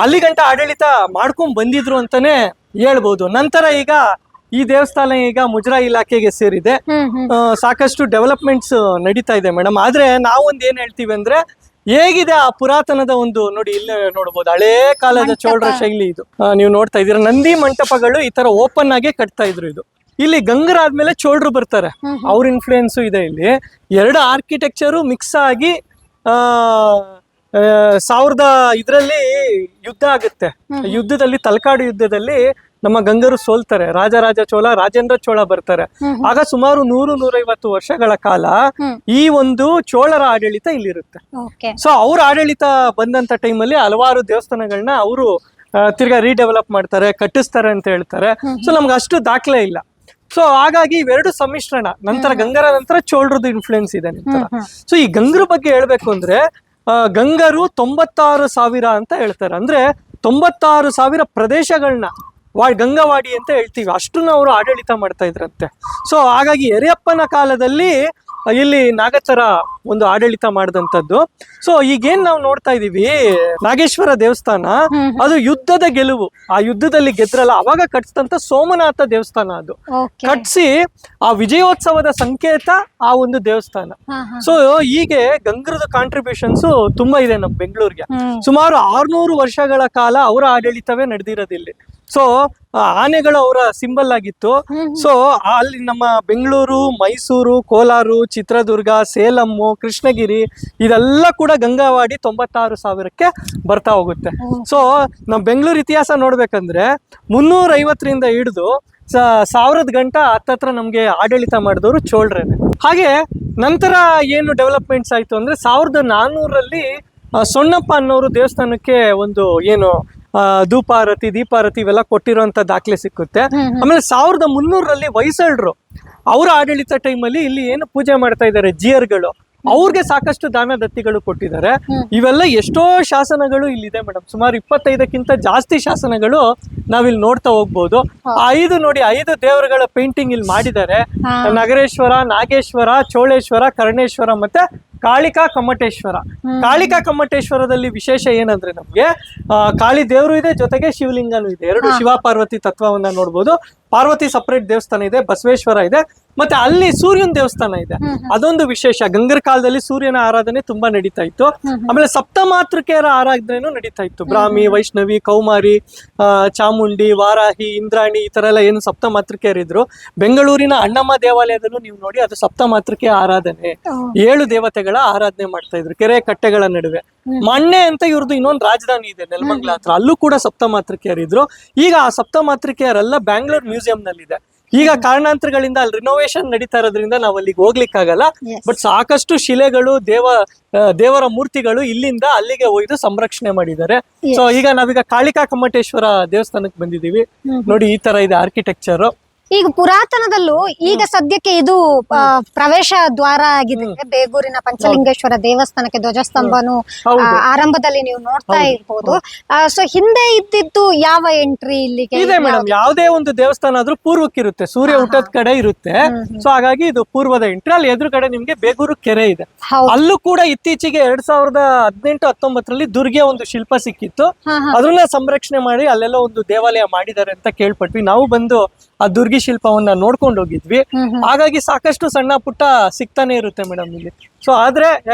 ಅಲ್ಲಿ ಗಂಟ ಆಡಳಿತ ಮಾಡ್ಕೊಂಡ್ ಬಂದಿದ್ರು ಅಂತಾನೆ ಹೇಳ್ಬೋದು. ನಂತರ ಈಗ ಈ ದೇವಸ್ಥಾನ ಈಗ ಮುಜರಾಯಿ ಇಲಾಖೆಗೆ ಸೇರಿದೆ. ಸಾಕಷ್ಟು ಡೆವಲಪ್ಮೆಂಟ್ಸ್ ನಡೀತಾ ಇದೆ ಮೇಡಮ್. ಆದ್ರೆ ನಾವೊಂದ್ ಏನ್ ಹೇಳ್ತೀವಿ ಅಂದ್ರೆ, ಹೇಗಿದೆ ಆ ಪುರಾತನದ ಒಂದು ನೋಡಿ, ಇಲ್ಲಿ ನೋಡ್ಬೋದು ಹಳೇ ಕಾಲದ ಚೋಳರ ಶೈಲಿ ಇದು. ನೀವು ನೋಡ್ತಾ ಇದ್ದೀರಾ ನಂದಿ ಮಂಟಪಗಳು ಈ ತರ ಓಪನ್ ಆಗೇ ಕಟ್ತಾ ಇದ್ರು. ಇದು ಇಲ್ಲಿ ಗಂಗರ ಆದ್ಮೇಲೆ ಚೋಳರು ಬರ್ತಾರೆ, ಅವ್ರ ಇನ್ಫ್ಲೂಯೆನ್ಸು ಇದೆ ಇಲ್ಲಿ. 2 ಆರ್ಕಿಟೆಕ್ಚರು ಮಿಕ್ಸ್ ಆಗಿ 1000 ಯುದ್ಧ ಆಗುತ್ತೆ. ಯುದ್ಧದಲ್ಲಿ, ತಲಕಾಡು ಯುದ್ಧದಲ್ಲಿ ನಮ್ಮ ಗಂಗರು ಸೋಲ್ತಾರೆ. ರಾಜರಾಜ ಚೋಳ, ರಾಜೇಂದ್ರ ಚೋಳ ಬರ್ತಾರೆ. ಆಗ ಸುಮಾರು 100-150 ವರ್ಷಗಳ ಕಾಲ ಈ ಒಂದು ಚೋಳರ ಆಡಳಿತ ಇಲ್ಲಿರುತ್ತೆ. ಸೊ ಅವ್ರ ಆಡಳಿತ ಬಂದಂತ ಟೈಮಲ್ಲಿ ಹಲವಾರು ದೇವಸ್ಥಾನಗಳನ್ನ ಅವರು ತಿರ್ಗಾ ರೀಡೆವಲಪ್ ಮಾಡ್ತಾರೆ, ಕಟ್ಟಿಸ್ತಾರೆ ಅಂತ ಹೇಳ್ತಾರೆ. ಸೊ ನಮ್ಗೆ ಅಷ್ಟು ದಾಖಲೆ ಇಲ್ಲ. ಸೊ ಹಾಗಾಗಿ ಇವೆರಡು ಸಮ್ಮಿಶ್ರಣ. ನಂತರ ಗಂಗರ ನಂತರ ಚೋಳರದ್ದು ಇನ್ಫ್ಲೂಯೆನ್ಸ್ ಇದೆ ನಂತರ. ಸೊ ಈ ಗಂಗರ ಬಗ್ಗೆ ಹೇಳ್ಬೇಕು ಅಂದ್ರೆ, ಗಂಗರು 96,000 ಅಂತ ಹೇಳ್ತಾರೆ. ಅಂದ್ರೆ 96,000 ಪ್ರದೇಶಗಳನ್ನ ಗಂಗವಾಡಿ ಅಂತ ಹೇಳ್ತೀವಿ, ಅಷ್ಟನ್ನ ಅವರು ಆಡಳಿತ ಮಾಡ್ತಾ ಇದ್ರಂತೆ. ಸೊ ಹಾಗಾಗಿ ಯರಿಯಪ್ಪನ ಕಾಲದಲ್ಲಿ ಇಲ್ಲಿ ನಾಗಚರ ಒಂದು ಆಡಳಿತ ಮಾಡಿದಂಥದ್ದು. ಸೊ ಈಗೇನ್ ನಾವು ನೋಡ್ತಾ ಇದೀವಿ ನಾಗೇಶ್ವರ ದೇವಸ್ಥಾನ, ಅದು ಯುದ್ಧದ ಗೆಲುವು. ಆ ಯುದ್ಧದಲ್ಲಿ ಗೆದ್ರಲ್ಲ ಅವಾಗ ಕಟ್ಸಿದಂತ ಸೋಮನಾಥ ದೇವಸ್ಥಾನ ಅದು. ಓಕೆ. ಕಟ್ಸಿ ಆ ವಿಜಯೋತ್ಸವದ ಸಂಕೇತ ಆ ಒಂದು ದೇವಸ್ಥಾನ. ಸೊ ಹೀಗೆ ಗಂಗರದ ಕಾಂಟ್ರಿಬ್ಯೂಷನ್ಸ್ ತುಂಬಾ ಇದೆ ನಮ್ಮ ಬೆಂಗಳೂರಿಗೆ. ಸುಮಾರು 600 ವರ್ಷಗಳ ಕಾಲ ಅವರ ಆಡಳಿತವೇ ನಡೆದಿರೋದಿಲ್ಲಿ. ಸೊ ಆನೆಗಳು ಅವರ ಸಿಂಬಲ್ ಆಗಿತ್ತು. ಸೊ ಅಲ್ಲಿ ನಮ್ಮ ಬೆಂಗಳೂರು, ಮೈಸೂರು, ಕೋಲಾರ, ಚಿತ್ರದುರ್ಗ, ಸೇಲಮ್ಮು, ಕೃಷ್ಣಗಿರಿ ಇದೆಲ್ಲ ಕೂಡ ಗಂಗಾವಾಡಿ 96,000ಕ್ಕೆ ಬರ್ತಾ ಹೋಗುತ್ತೆ. ಸೊ ನಮ್ಮ ಬೆಂಗಳೂರು ಇತಿಹಾಸ ನೋಡ್ಬೇಕಂದ್ರೆ 350ರಿಂದ ಹಿಡಿದು 1000 ಗಂಟ ಹತ್ತತ್ರ ನಮ್ಗೆ ಆಡಳಿತ ಮಾಡಿದವರು ಚೋಳರೇನೆ. ಹಾಗೆ ನಂತರ ಏನು ಡೆವಲಪ್ಮೆಂಟ್ಸ್ ಆಯ್ತು ಅಂದ್ರೆ 1400ರಲ್ಲಿ ಸೊಣ್ಣಪ್ಪ ಅನ್ನೋರು ದೇವಸ್ಥಾನಕ್ಕೆ ಒಂದು ಏನು ಧೂಪಾರತಿ, ದೀಪಾರತಿ ಇವೆಲ್ಲ ಕೊಟ್ಟಿರುವಂತ ದಾಖಲೆ ಸಿಕ್ಕುತ್ತೆ. ಆಮೇಲೆ 1300ರಲ್ಲಿ ಹೊಯ್ಸಳರು ಅವರ ಆಡಳಿತ ಟೈಮಲ್ಲಿ ಇಲ್ಲಿ ಏನು ಪೂಜೆ ಮಾಡ್ತಾ ಇದ್ದಾರೆ ಜಿಯರ್ಗಳು, ಅವ್ರಿಗೆ ಸಾಕಷ್ಟು ದಾನ ದತ್ತಿಗಳು ಕೊಟ್ಟಿದ್ದಾರೆ. ಇವೆಲ್ಲ ಎಷ್ಟೋ ಶಾಸನಗಳು ಇಲ್ಲಿದೆ ಮೇಡಮ್. ಸುಮಾರು 25ಕ್ಕಿಂತ ಜಾಸ್ತಿ ಶಾಸನಗಳು ನಾವಿಲ್ಲಿ ನೋಡ್ತಾ ಹೋಗ್ಬೋದು. 5 ದೇವರುಗಳ ಪೇಂಟಿಂಗ್ ಇಲ್ಲಿ ಮಾಡಿದ್ದಾರೆ. ನಗರೇಶ್ವರ, ನಾಗೇಶ್ವರ, ಚೋಳೇಶ್ವರ, ಕರ್ಣೇಶ್ವರ ಮತ್ತೆ ಕಾಳಿಕಾ ಕಮ್ಮಟೇಶ್ವರ. ಕಾಳಿಕಾ ಕಮ್ಮಟೇಶ್ವರದಲ್ಲಿ ವಿಶೇಷ ಏನಂದ್ರೆ ನಮ್ಗೆ ಕಾಳಿ ದೇವರು ಇದೆ, ಜೊತೆಗೆ ಶಿವಲಿಂಗನೂ ಇದೆ. 2 ಶಿವ ಪಾರ್ವತಿ ತತ್ವವನ್ನ ನೋಡ್ಬೋದು. ಪಾರ್ವತಿ ಸಪರೇಟ್ ದೇವಸ್ಥಾನ ಇದೆ, ಬಸವೇಶ್ವರ ಇದೆ, ಮತ್ತೆ ಅಲ್ಲಿ ಸೂರ್ಯನ ದೇವಸ್ಥಾನ ಇದೆ. ಅದೊಂದು ವಿಶೇಷ. ಗಂಗರ ಕಾಲದಲ್ಲಿ ಸೂರ್ಯನ ಆರಾಧನೆ ತುಂಬಾ ನಡೀತಾ ಇತ್ತು. ಆಮೇಲೆ ಸಪ್ತಮಾತೃಕೆಯರ ಆರಾಧನೆನೂ ನಡೀತಾ ಇತ್ತು. ಬ್ರಾಹ್ಮಿ, ವೈಷ್ಣವಿ, ಕೌಮಾರಿ, ಚಾಮುಂಡಿ, ವಾರಾಹಿ, ಇಂದ್ರಾಣಿ ಈ ತರ ಎಲ್ಲ ಏನು ಸಪ್ತಮಾತೃಕೆಯರಿದ್ರು. ಬೆಂಗಳೂರಿನ ಅಣ್ಣಮ್ಮ ದೇವಾಲಯದಲ್ಲೂ ನೀವು ನೋಡಿ, ಅದು ಸಪ್ತಮಾತೃಕೆಯ ಆರಾಧನೆ. 7 ದೇವತೆಗಳ ಆರಾಧನೆ ಮಾಡ್ತಾ ಇದ್ರು ಕೆರೆ ಕಟ್ಟೆಗಳ ನಡುವೆ. ಮಣ್ಣೆ ಅಂತ ಇವ್ರದ್ದು ಇನ್ನೊಂದು ರಾಜಧಾನಿ ಇದೆ ನೆಲಮಂಗಲ ಹತ್ರ, ಅಲ್ಲೂ ಕೂಡ ಸಪ್ತಮಾತೃಕೆಯರಿದ್ರು. ಈಗ ಆ ಸಪ್ತಮಾತೃಕೆಯರೆಲ್ಲ ಬ್ಯಾಂಗ್ಳೂರ್ ಮ್ಯೂಸಿಯಂ ನಲ್ಲಿದೆ. ಈಗ ಕಾರಣಾಂತರಗಳಿಂದ ಅಲ್ಲಿ ರಿನೋವೇಷನ್ ನಡೀತಾ ಇರೋದ್ರಿಂದ ನಾವು ಅಲ್ಲಿಗೆ ಹೋಗ್ಲಿಕ್ಕಾಗಲ್ಲ. ಬಟ್ ಸಾಕಷ್ಟು ಶಿಲೆಗಳು, ದೇವರ ಮೂರ್ತಿಗಳು ಇಲ್ಲಿಂದ ಅಲ್ಲಿಗೆ ಒಯ್ದು ಸಂರಕ್ಷಣೆ ಮಾಡಿದ್ದಾರೆ. ಸೊ ಈಗ ನಾವೀಗ ಕಾಳಿಕಾ ಕಮ್ಮಟೇಶ್ವರ ದೇವಸ್ಥಾನಕ್ಕೆ ಬಂದಿದೀವಿ. ನೋಡಿ ಈ ತರ ಇದೆ ಆರ್ಕಿಟೆಕ್ಚರ್. ಈಗ ಪುರಾತನದಲ್ಲೂ ಈಗ ಸದ್ಯಕ್ಕೆ ಇದು ಪ್ರವೇಶ ದ್ವಾರ ಆಗಿದೆ ಬೇಗೂರಿನ ಪಂಚಲಿಂಗೇಶ್ವರ ದೇವಸ್ಥಾನಕ್ಕೆ. ಧ್ವಜಸ್ತಂಭನು ಆರಂಭದಲ್ಲಿ ನೀವು ನೋಡ್ತಾ ಇರ್ಬೋದು. ಸೊ ಹಿಂದೆ ಇದ್ದಿದ್ದು ಯಾವ ಎಂಟ್ರಿ ಇಲ್ಲಿಗೆ ಇದೆ ಮೇಡಮ್? ಯಾವುದೇ ಒಂದು ದೇವಸ್ಥಾನ ಆದ್ರೂ ಪೂರ್ವಕ್ಕಿರುತ್ತೆ, ಸೂರ್ಯ ಹುಟ್ಟದ ಕಡೆ ಇರುತ್ತೆ. ಸೊ ಹಾಗಾಗಿ ಇದು ಪೂರ್ವದ ಎಂಟ್ರಿ. ಅಲ್ಲಿ ಎದುರುಗಡೆ ನಿಮ್ಗೆ ಬೇಗೂರು ಕೆರೆ ಇದೆ. ಅಲ್ಲೂ ಕೂಡ ಇತ್ತೀಚೆಗೆ 2018-19ರಲ್ಲಿ ದುರ್ಗೆ ಒಂದು ಶಿಲ್ಪ ಸಿಕ್ಕಿತ್ತು. ಅದನ್ನ ಸಂರಕ್ಷಣೆ ಮಾಡಿ ಅಲ್ಲೆಲ್ಲ ಒಂದು ದೇವಾಲಯ ಮಾಡಿದ್ದಾರೆ ಅಂತ ಕೇಳ್ಪಟ್ವಿ. ನಾವು ಬಂದು ಆ ದುರ್ಗಿ ಶಿಲ್ಪವನ್ನ ನೋಡ್ಕೊಂಡು ಹೋಗಿದ್ವಿ. ಹಾಗಾಗಿ ಸಾಕಷ್ಟು ಸಣ್ಣ ಪುಟ್ಟ ಸಿಗ್ತಾನೆ ಇರುತ್ತೆ ಮೇಡಮ್ ಇಲ್ಲಿ. ಸೊ ಆದ್ರೆ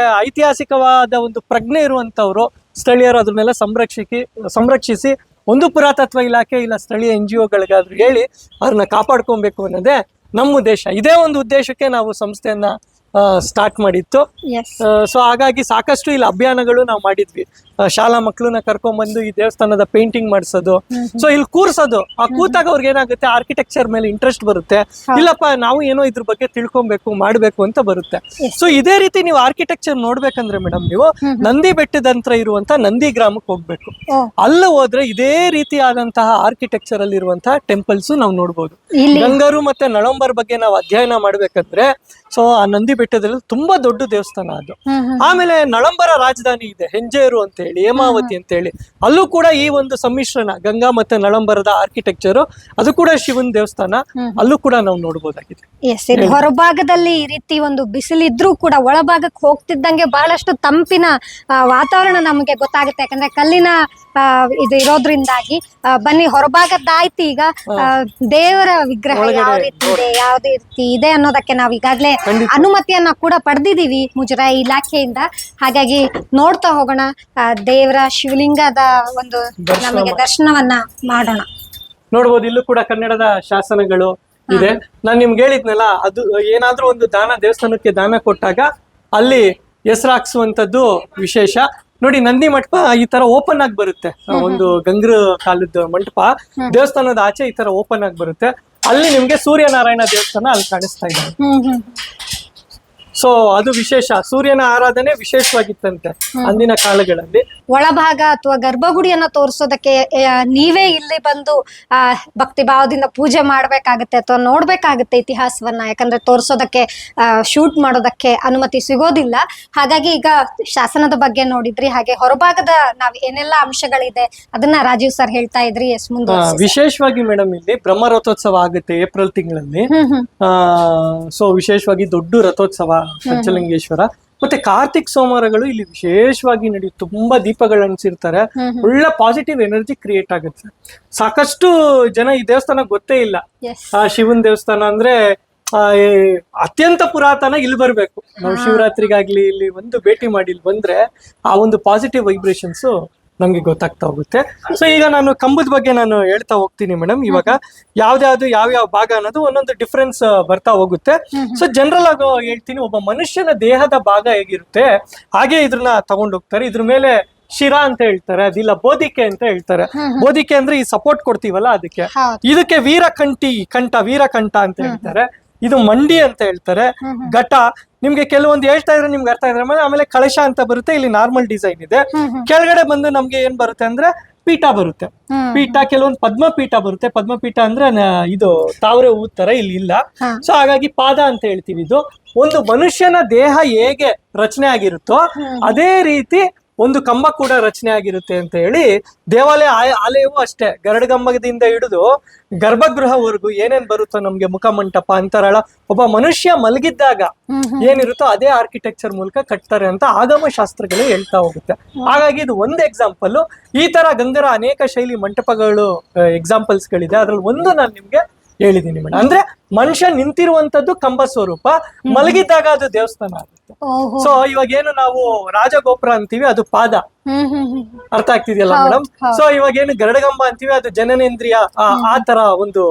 ಐತಿಹಾಸಿಕವಾದ ಒಂದು ಪ್ರಜ್ಞೆ ಇರುವಂತವ್ರು ಸ್ಥಳೀಯರು ಅದನ್ನೆಲ್ಲ ಸಂರಕ್ಷಿಸಿ ಒಂದು ಪುರಾತತ್ವ ಇಲಾಖೆ ಇಲ್ಲ ಸ್ಥಳೀಯ NGOಗಳಿಗಾದ್ರೂ ಹೇಳಿ ಅದನ್ನ ಕಾಪಾಡ್ಕೊಬೇಕು ಅನ್ನೋದೇ ನಮ್ಮ ಉದ್ದೇಶ. ಇದೇ ಒಂದು ಉದ್ದೇಶಕ್ಕೆ ನಾವು ಸಂಸ್ಥೆಯನ್ನ ಸ್ಟಾರ್ಟ್ ಮಾಡಿತ್ತು. ಸೊ ಹಾಗಾಗಿ ಸಾಕಷ್ಟು ಇಲ್ಲಿ ಅಭಿಯಾನಗಳು ನಾವು ಮಾಡಿದ್ವಿ. ಶಾಲಾ ಮಕ್ಕಳನ್ನ ಕರ್ಕೊಂಡ್ಬಂದು ಈ ದೇವಸ್ಥಾನದ ಪೇಂಟಿಂಗ್ ಮಾಡಿಸೋದು. ಸೊ ಇಲ್ಲಿ ಕೂರ್ಸೋದು. ಆ ಕೂತಾಗ ಅವ್ರಿಗೆ ಏನಾಗುತ್ತೆ, ಆರ್ಕಿಟೆಕ್ಚರ್ ಮೇಲೆ ಇಂಟ್ರೆಸ್ಟ್ ಬರುತ್ತೆ. ಇಲ್ಲಪ್ಪ ನಾವು ಏನೋ ಇದ್ರ ಬಗ್ಗೆ ತಿಳ್ಕೊಬೇಕು, ಮಾಡ್ಬೇಕು ಅಂತ ಬರುತ್ತೆ. ಸೊ ಇದೇ ರೀತಿ ನೀವು ಆರ್ಕಿಟೆಕ್ಚರ್ ನೋಡ್ಬೇಕಂದ್ರೆ ಮೇಡಮ್, ನೀವು ನಂದಿ ಬೆಟ್ಟದಂತ್ರ ಇರುವಂತಹ ನಂದಿ ಗ್ರಾಮಕ್ಕೆ ಹೋಗ್ಬೇಕು. ಅಲ್ಲಿ ಹೋದ್ರೆ ಇದೇ ರೀತಿಯಾದಂತಹ ಆರ್ಕಿಟೆಕ್ಚರ್ ಅಲ್ಲಿ ಇರುವಂತಹ ಟೆಂಪಲ್ಸ್ ನಾವು ನೋಡ್ಬೋದು. ಗಂಗರು ಮತ್ತೆ ನಳಂಬರ್ ಬಗ್ಗೆ ನಾವು ಅಧ್ಯಯನ ಮಾಡ್ಬೇಕಂದ್ರೆ ಸೊ ಆ ನಂದಿ ಬೆಟ್ಟದಲ್ಲಿ ತುಂಬಾ ದೊಡ್ಡ ದೇವಸ್ಥಾನ ಅದು. ಆಮೇಲೆ ನಳಂಬರ ರಾಜಧಾನಿ ಇದೆ ಹೆಂಜೇರು ಅಂತ ಹೇಳಿ, ಹೇಮಾವತಿ ಅಂತ ಹೇಳಿ. ಅಲ್ಲೂ ಕೂಡ ಈ ಒಂದು ಸಮ್ಮಿಶ್ರಣ ಗಂಗಾ ಮತ್ತೆ ನಳಂಬರದ ಆರ್ಕಿಟೆಕ್ಚರ್, ಅದು ಕೂಡ ಶಿವನ ದೇವಸ್ಥಾನ. ಅಲ್ಲೂ ಕೂಡ ನಾವು ನೋಡಬಹುದಾಗಿದೆ. ಹೊರಭಾಗದಲ್ಲಿ ಈ ರೀತಿ ಒಂದು ಬಿಸಿಲಿದ್ರೂ ಕೂಡ ಒಳಭಾಗಕ್ಕೆ ಹೋಗ್ತಿದ್ದಂಗೆ ಬಹಳಷ್ಟು ತಂಪಿನ ವಾತಾವರಣ ನಮಗೆ ಗೊತ್ತಾಗುತ್ತೆ. ಯಾಕಂದ್ರೆ ಕಲ್ಲಿನ ಇದು ಇರೋದ್ರಿಂದಾಗಿ. ಬನ್ನಿ ಹೊರಭಾಗದ್ದಾಯ್ತು. ಈಗ ದೇವರ ವಿಗ್ರಹ ಯಾವ ರೀತಿ ಇದೆ, ಯಾವ್ದೇ ರೀತಿ ಇದೆ ಅನ್ನೋದಕ್ಕೆ ನಾವು ಈಗಾಗಲೇ ಅನುಮತಿಯನ್ನ ಕೂಡ ಪಡೆದಿದ್ದೀವಿ ಮುಜರಾಯಿ ಇಲಾಖೆಯಿಂದ. ಹಾಗಾಗಿ ನೋಡ್ತಾ ಹೋಗೋಣ. ದೇವರ ಶಿವಲಿಂಗದ ಒಂದು ನಮಗೆ ದರ್ಶನವನ್ನ ಮಾಡೋಣ. ನೋಡ್ಬೋದು ಇಲ್ಲೂ ಕೂಡ ಕನ್ನಡದ ಶಾಸನಗಳು ಇದೆ. ನಾನ್ ನಿಮ್ಗೆ ಹೇಳಿದ್ನಲ್ಲ, ಅದು ಏನಾದ್ರೂ ಒಂದು ದೇವಸ್ಥಾನಕ್ಕೆ ದಾನ ಕೊಟ್ಟಾಗ ಅಲ್ಲಿ ಹೆಸರಾಕ್ಸುವಂತದ್ದು ವಿಶೇಷ. ನೋಡಿ ನಂದಿ ಮಂಟಪ ಈ ತರ ಓಪನ್ ಆಗಿ ಬರುತ್ತೆ. ಒಂದು ಗಂಗರ ಕಾಲದ ಮಂಟಪ ದೇವಸ್ಥಾನದ ಆಚೆ ಈ ತರ ಓಪನ್ ಆಗಿ ಬರುತ್ತೆ. ಅಲ್ಲಿ ನಿಮ್ಗೆ ಸೂರ್ಯನಾರಾಯಣ ದೇವಸ್ಥಾನ ಅಲ್ಲಿ ಕಾಣಿಸ್ತಾ ಇದೆ. ಸೊ ಅದು ವಿಶೇಷ. ಸೂರ್ಯನ ಆರಾಧನೆ ವಿಶೇಷವಾಗಿತ್ತಂತೆ ಅಂದಿನ ಕಾಲಗಳಲ್ಲಿ. ಒಳಭಾಗ ಅಥವಾ ಗರ್ಭಗುಡಿಯನ್ನ ತೋರಿಸೋದಕ್ಕೆ ನೀವೇ ಇಲ್ಲಿ ಬಂದು ಭಕ್ತಿ ಭಾವದಿಂದ ಪೂಜೆ ಮಾಡ್ಬೇಕಾಗತ್ತೆ ಅಥವಾ ನೋಡ್ಬೇಕಾಗತ್ತೆ ಇತಿಹಾಸವನ್ನ. ಯಾಕಂದ್ರೆ ತೋರಿಸೋದಕ್ಕೆ ಶೂಟ್ ಮಾಡೋದಕ್ಕೆ ಅನುಮತಿ ಸಿಗೋದಿಲ್ಲ. ಹಾಗಾಗಿ ಈಗ ಶಾಸನದ ಬಗ್ಗೆ ನೋಡಿದ್ರಿ, ಹಾಗೆ ಹೊರಭಾಗದ ನಾವ್ ಏನೆಲ್ಲ ಅಂಶಗಳಿದೆ ಅದನ್ನ ರಾಜೀವ್ ಸರ್ ಹೇಳ್ತಾ ಇದ್ರಿ. ಮುಂದೆ ವಿಶೇಷವಾಗಿ ಮೇಡಮ್ ಇಲ್ಲಿ ಬ್ರಹ್ಮ ರಥೋತ್ಸವ ಆಗುತ್ತೆ ಏಪ್ರಿಲ್ ತಿಂಗಳಲ್ಲಿ. ಸೊ ವಿಶೇಷವಾಗಿ ದೊಡ್ಡ ರಥೋತ್ಸವ ಪಂಚಲಿಂಗೇಶ್ವರ. ಮತ್ತೆ ಕಾರ್ತಿಕ್ ಸೋಮವಾರಗಳು ಇಲ್ಲಿ ವಿಶೇಷವಾಗಿ ನಡೆಯುತ್ತೆ. ತುಂಬಾ ದೀಪಗಳು ಅಂಟಿಸಿರ್ತಾರೆ, ಒಳ್ಳೆ ಪಾಸಿಟಿವ್ ಎನರ್ಜಿ ಕ್ರಿಯೇಟ್ ಆಗುತ್ತೆ. ಸಾಕಷ್ಟು ಜನ ಈ ದೇವಸ್ಥಾನ ಗೊತ್ತೇ ಇಲ್ಲ. ಶಿವನ್ ದೇವಸ್ಥಾನ ಅಂದ್ರೆ ಅತ್ಯಂತ ಪುರಾತನ, ಇಲ್ಲಿ ಬರ್ಬೇಕು ನಾವು ಶಿವರಾತ್ರಿಗಾಗ್ಲಿ ಇಲ್ಲಿ ಒಂದು ಭೇಟಿ ಮಾಡಿ ಇಲ್ಲಿ ಬಂದ್ರೆ ಆ ಒಂದು ಪಾಸಿಟಿವ್ ವೈಬ್ರೇಷನ್ಸ್ ನಮ್ಗೆ ಗೊತ್ತಾಗ್ತಾ ಹೋಗುತ್ತೆ. ಸೊ ಈಗ ನಾನು ಕಂಬದ ಬಗ್ಗೆ ನಾನು ಹೇಳ್ತಾ ಹೋಗ್ತೀನಿ ಮೇಡಮ್. ಇವಾಗ ಯಾವ್ದಾವ್ದು ಯಾವ್ಯಾವ ಭಾಗ ಅನ್ನೋದು ಒಂದೊಂದು ಡಿಫ್ರೆನ್ಸ್ ಬರ್ತಾ ಹೋಗುತ್ತೆ. ಸೊ ಜನರಲ್ ಆಗಿ ಹೇಳ್ತೀನಿ, ಒಬ್ಬ ಮನುಷ್ಯನ ದೇಹದ ಭಾಗ ಹೇಗಿರುತ್ತೆ ಹಾಗೆ ಇದ್ರನ್ನ ತಗೊಂಡ್ ಹೋಗ್ತಾರೆ. ಇದ್ರ ಮೇಲೆ ಶಿರ ಅಂತ ಹೇಳ್ತಾರೆ, ಅದಿಲ್ಲ ಬೋಧಿಕೆ ಅಂತ ಹೇಳ್ತಾರೆ. ಬೋಧಿಕೆ ಅಂದ್ರೆ ಈ ಸಪೋರ್ಟ್ ಕೊಡ್ತೀವಲ್ಲ ಅದಕ್ಕೆ. ಇದಕ್ಕೆ ವೀರಕಂಠ ಅಂತ ಹೇಳ್ತಾರೆ. ಇದು ಮಂಡಿ ಅಂತ ಹೇಳ್ತಾರೆ. ಘಟ ನಿಮ್ಗೆ ಕೆಲವೊಂದು ಹೇಳ್ತಾ ಇದ್ರೆ ನಿಮ್ಗೆ ಅರ್ಥ ಇದ್ರೆ ಆಮೇಲೆ ಕಳಶ ಅಂತ ಬರುತ್ತೆ. ಇಲ್ಲಿ ನಾರ್ಮಲ್ ಡಿಸೈನ್ ಇದೆ. ಕೆಳಗಡೆ ಬಂದು ನಮ್ಗೆ ಏನ್ ಬರುತ್ತೆ ಅಂದ್ರೆ ಪೀಠ ಬರುತ್ತೆ. ಪೀಠ ಕೆಲವೊಂದು ಪದ್ಮಪೀಠ ಬರುತ್ತೆ. ಪದ್ಮಪೀಠ ಅಂದ್ರೆ ಇದು ತಾವರೆ ಹೂ ತರ ಇಲ್ಲಿ ಇಲ್ಲ. ಸೊ ಹಾಗಾಗಿ ಪಾದ ಅಂತ ಹೇಳ್ತೀವಿ. ಇದು ಒಂದು ಮನುಷ್ಯನ ದೇಹ ಹೇಗೆ ರಚನೆ ಆಗಿರುತ್ತೋ ಅದೇ ರೀತಿ ಒಂದು ಕಂಬ ಕೂಡ ರಚನೆ ಆಗಿರುತ್ತೆ ಅಂತ ಹೇಳಿ ದೇವಾಲಯ ಆಲಯವೂ ಅಷ್ಟೇ. ಗರಡಗಂಬದಿಂದ ಹಿಡಿದು ಗರ್ಭಗೃಹವರೆಗೂ ಏನೇನ್ ಬರುತ್ತೋ ನಮ್ಗೆ ಮುಖಮಂಟಪ, ಅಂತರಾಳ, ಒಬ್ಬ ಮನುಷ್ಯ ಮಲಗಿದ್ದಾಗ ಏನಿರುತ್ತೋ ಅದೇ ಆರ್ಕಿಟೆಕ್ಚರ್ ಮೂಲಕ ಕಟ್ತಾರೆ ಅಂತ ಆಗಮ ಶಾಸ್ತ್ರಗಳು ಹೇಳ್ತಾ ಹೋಗುತ್ತೆ. ಹಾಗಾಗಿ ಇದು ಒಂದು ಎಕ್ಸಾಂಪಲ್. ಈ ತರ ಗಂಗರ ಅನೇಕ ಶೈಲಿ ಮಂಟಪಗಳು ಎಕ್ಸಾಂಪಲ್ಸ್ ಗಳಿದೆ. ಅದ್ರಲ್ಲಿ ಒಂದು ನಾನು ನಿಮ್ಗೆ ಹೇಳಿದೀನಿ ಮೇಡಮ್. ಅಂದ್ರೆ ಮನುಷ್ಯ ನಿಂತಿರುವಂತದ್ದು ಕಂಬ ಸ್ವರೂಪ, ಮಲಗಿದ್ದಾಗ ಅದು ದೇವಸ್ಥಾನ ಆಗುತ್ತೆ. ಸೊ ಇವಾಗ ಏನು ನಾವು ರಾಜಗೋಪುರ ಅಂತೀವಿ ಅದು ಪಾದ, ಅರ್ಥ ಆಗ್ತಿದೆಯಲ್ಲ ಮೇಡಮ್. ಸೊ ಇವಾಗ ಏನು ಗರಡಗಂಬ ಅಂತೀವಿ ಅದು ಜನನೇಂದ್ರಿಯ, ಆ ತರ ಒಂದು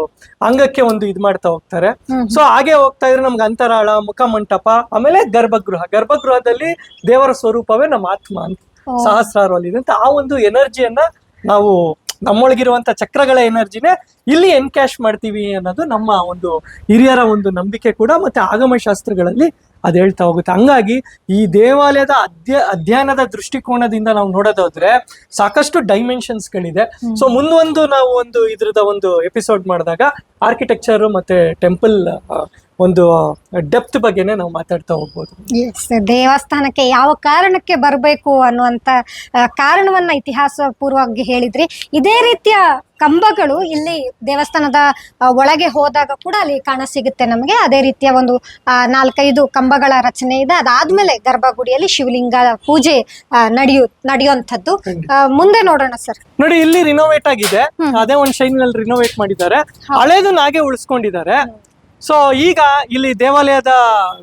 ಅಂಗಕ್ಕೆ ಒಂದು ಇದ್ ಮಾಡ್ತಾ ಹೋಗ್ತಾರೆ. ಸೊ ಹಾಗೆ ಹೋಗ್ತಾ ಇದ್ರೆ ನಮ್ಗೆ ಅಂತರಾಳ, ಮುಖಮಂಟಪ, ಆಮೇಲೆ ಗರ್ಭಗೃಹದಲ್ಲಿ ದೇವರ ಸ್ವರೂಪವೇ ನಮ್ಮ ಆತ್ಮ ಅಂತ ಸಹಸ್ರಾರದಲ್ಲಿ ಅಂತ ಆ ಒಂದು ಎನರ್ಜಿಯನ್ನ ನಾವು ನಮ್ಮೊಳಗಿರುವಂತ ಚಕ್ರಗಳ ಎನರ್ಜಿನೇ ಇಲ್ಲಿ ಎನ್ಕ್ಯಾಶ್ ಮಾಡ್ತೀವಿ ಅನ್ನೋದು ನಮ್ಮ ಒಂದು ಹಿರಿಯರ ಒಂದು ನಂಬಿಕೆ ಕೂಡ, ಮತ್ತೆ ಆಗಮ ಶಾಸ್ತ್ರಗಳಲ್ಲಿ ಅದ್ ಹೇಳ್ತಾ ಹೋಗುತ್ತೆ. ಹಂಗಾಗಿ ಈ ದೇವಾಲಯದ ಅಧ್ಯಯನದ ದೃಷ್ಟಿಕೋನದಿಂದ ನಾವು ನೋಡೋದಾದ್ರೆ ಸಾಕಷ್ಟು ಡೈಮೆನ್ಷನ್ಸ್ ಗಳಿದೆ. ಸೊ ಮುಂದೊಂದು ನಾವು ಒಂದು ಇದ್ರದ ಒಂದು ಎಪಿಸೋಡ್ ಮಾಡಿದಾಗ ಆರ್ಕಿಟೆಕ್ಚರ್ ಮತ್ತೆ ಟೆಂಪಲ್ ಒಂದು ಡೆಪ್ತ್ ಬಗ್ಗೆನೇ ನಾವು ಮಾತಾಡ್ತಾ ಹೋಗ್ಬೋದು. ದೇವಸ್ಥಾನಕ್ಕೆ ಯಾವ ಕಾರಣಕ್ಕೆ ಬರಬೇಕು ಅನ್ನುವಂತ ಕಾರಣವನ್ನ ಇತಿಹಾಸ ಪೂರ್ವವಾಗಿ ಹೇಳಿದ್ರಿ. ಇದೇ ರೀತಿಯ ಕಂಬಗಳು ಇಲ್ಲಿ ದೇವಸ್ಥಾನದ ಒಳಗೆ ಹೋದಾಗ ಕೂಡ ಅಲ್ಲಿ ಕಾಣ ಸಿಗುತ್ತೆ ನಮಗೆ. ಅದೇ ರೀತಿಯ ಒಂದು 4-5 ಕಂಬಗಳ ರಚನೆ ಇದೆ. ಅದಾದ್ಮೇಲೆ ಗರ್ಭಗುಡಿಯಲ್ಲಿ ಶಿವಲಿಂಗ ಪೂಜೆ ನಡೆಯುವಂಥದ್ದು. ಮುಂದೆ ನೋಡೋಣ ಸರ್. ನೋಡಿ ಇಲ್ಲಿ ರಿನೋವೇಟ್ ಆಗಿದೆ, ಅದೇ ಒಂದು ಶೈನ್ ನಲ್ಲಿ ರಿನೋವೇಟ್ ಮಾಡಿದ್ದಾರೆ. ಹಳೇದನ್ನ ಹಾಗೆ ಉಳಿಸ್ಕೊಂಡಿದ್ದಾರೆ. ಸೊ ಈಗ ಇಲ್ಲಿ ದೇವಾಲಯದ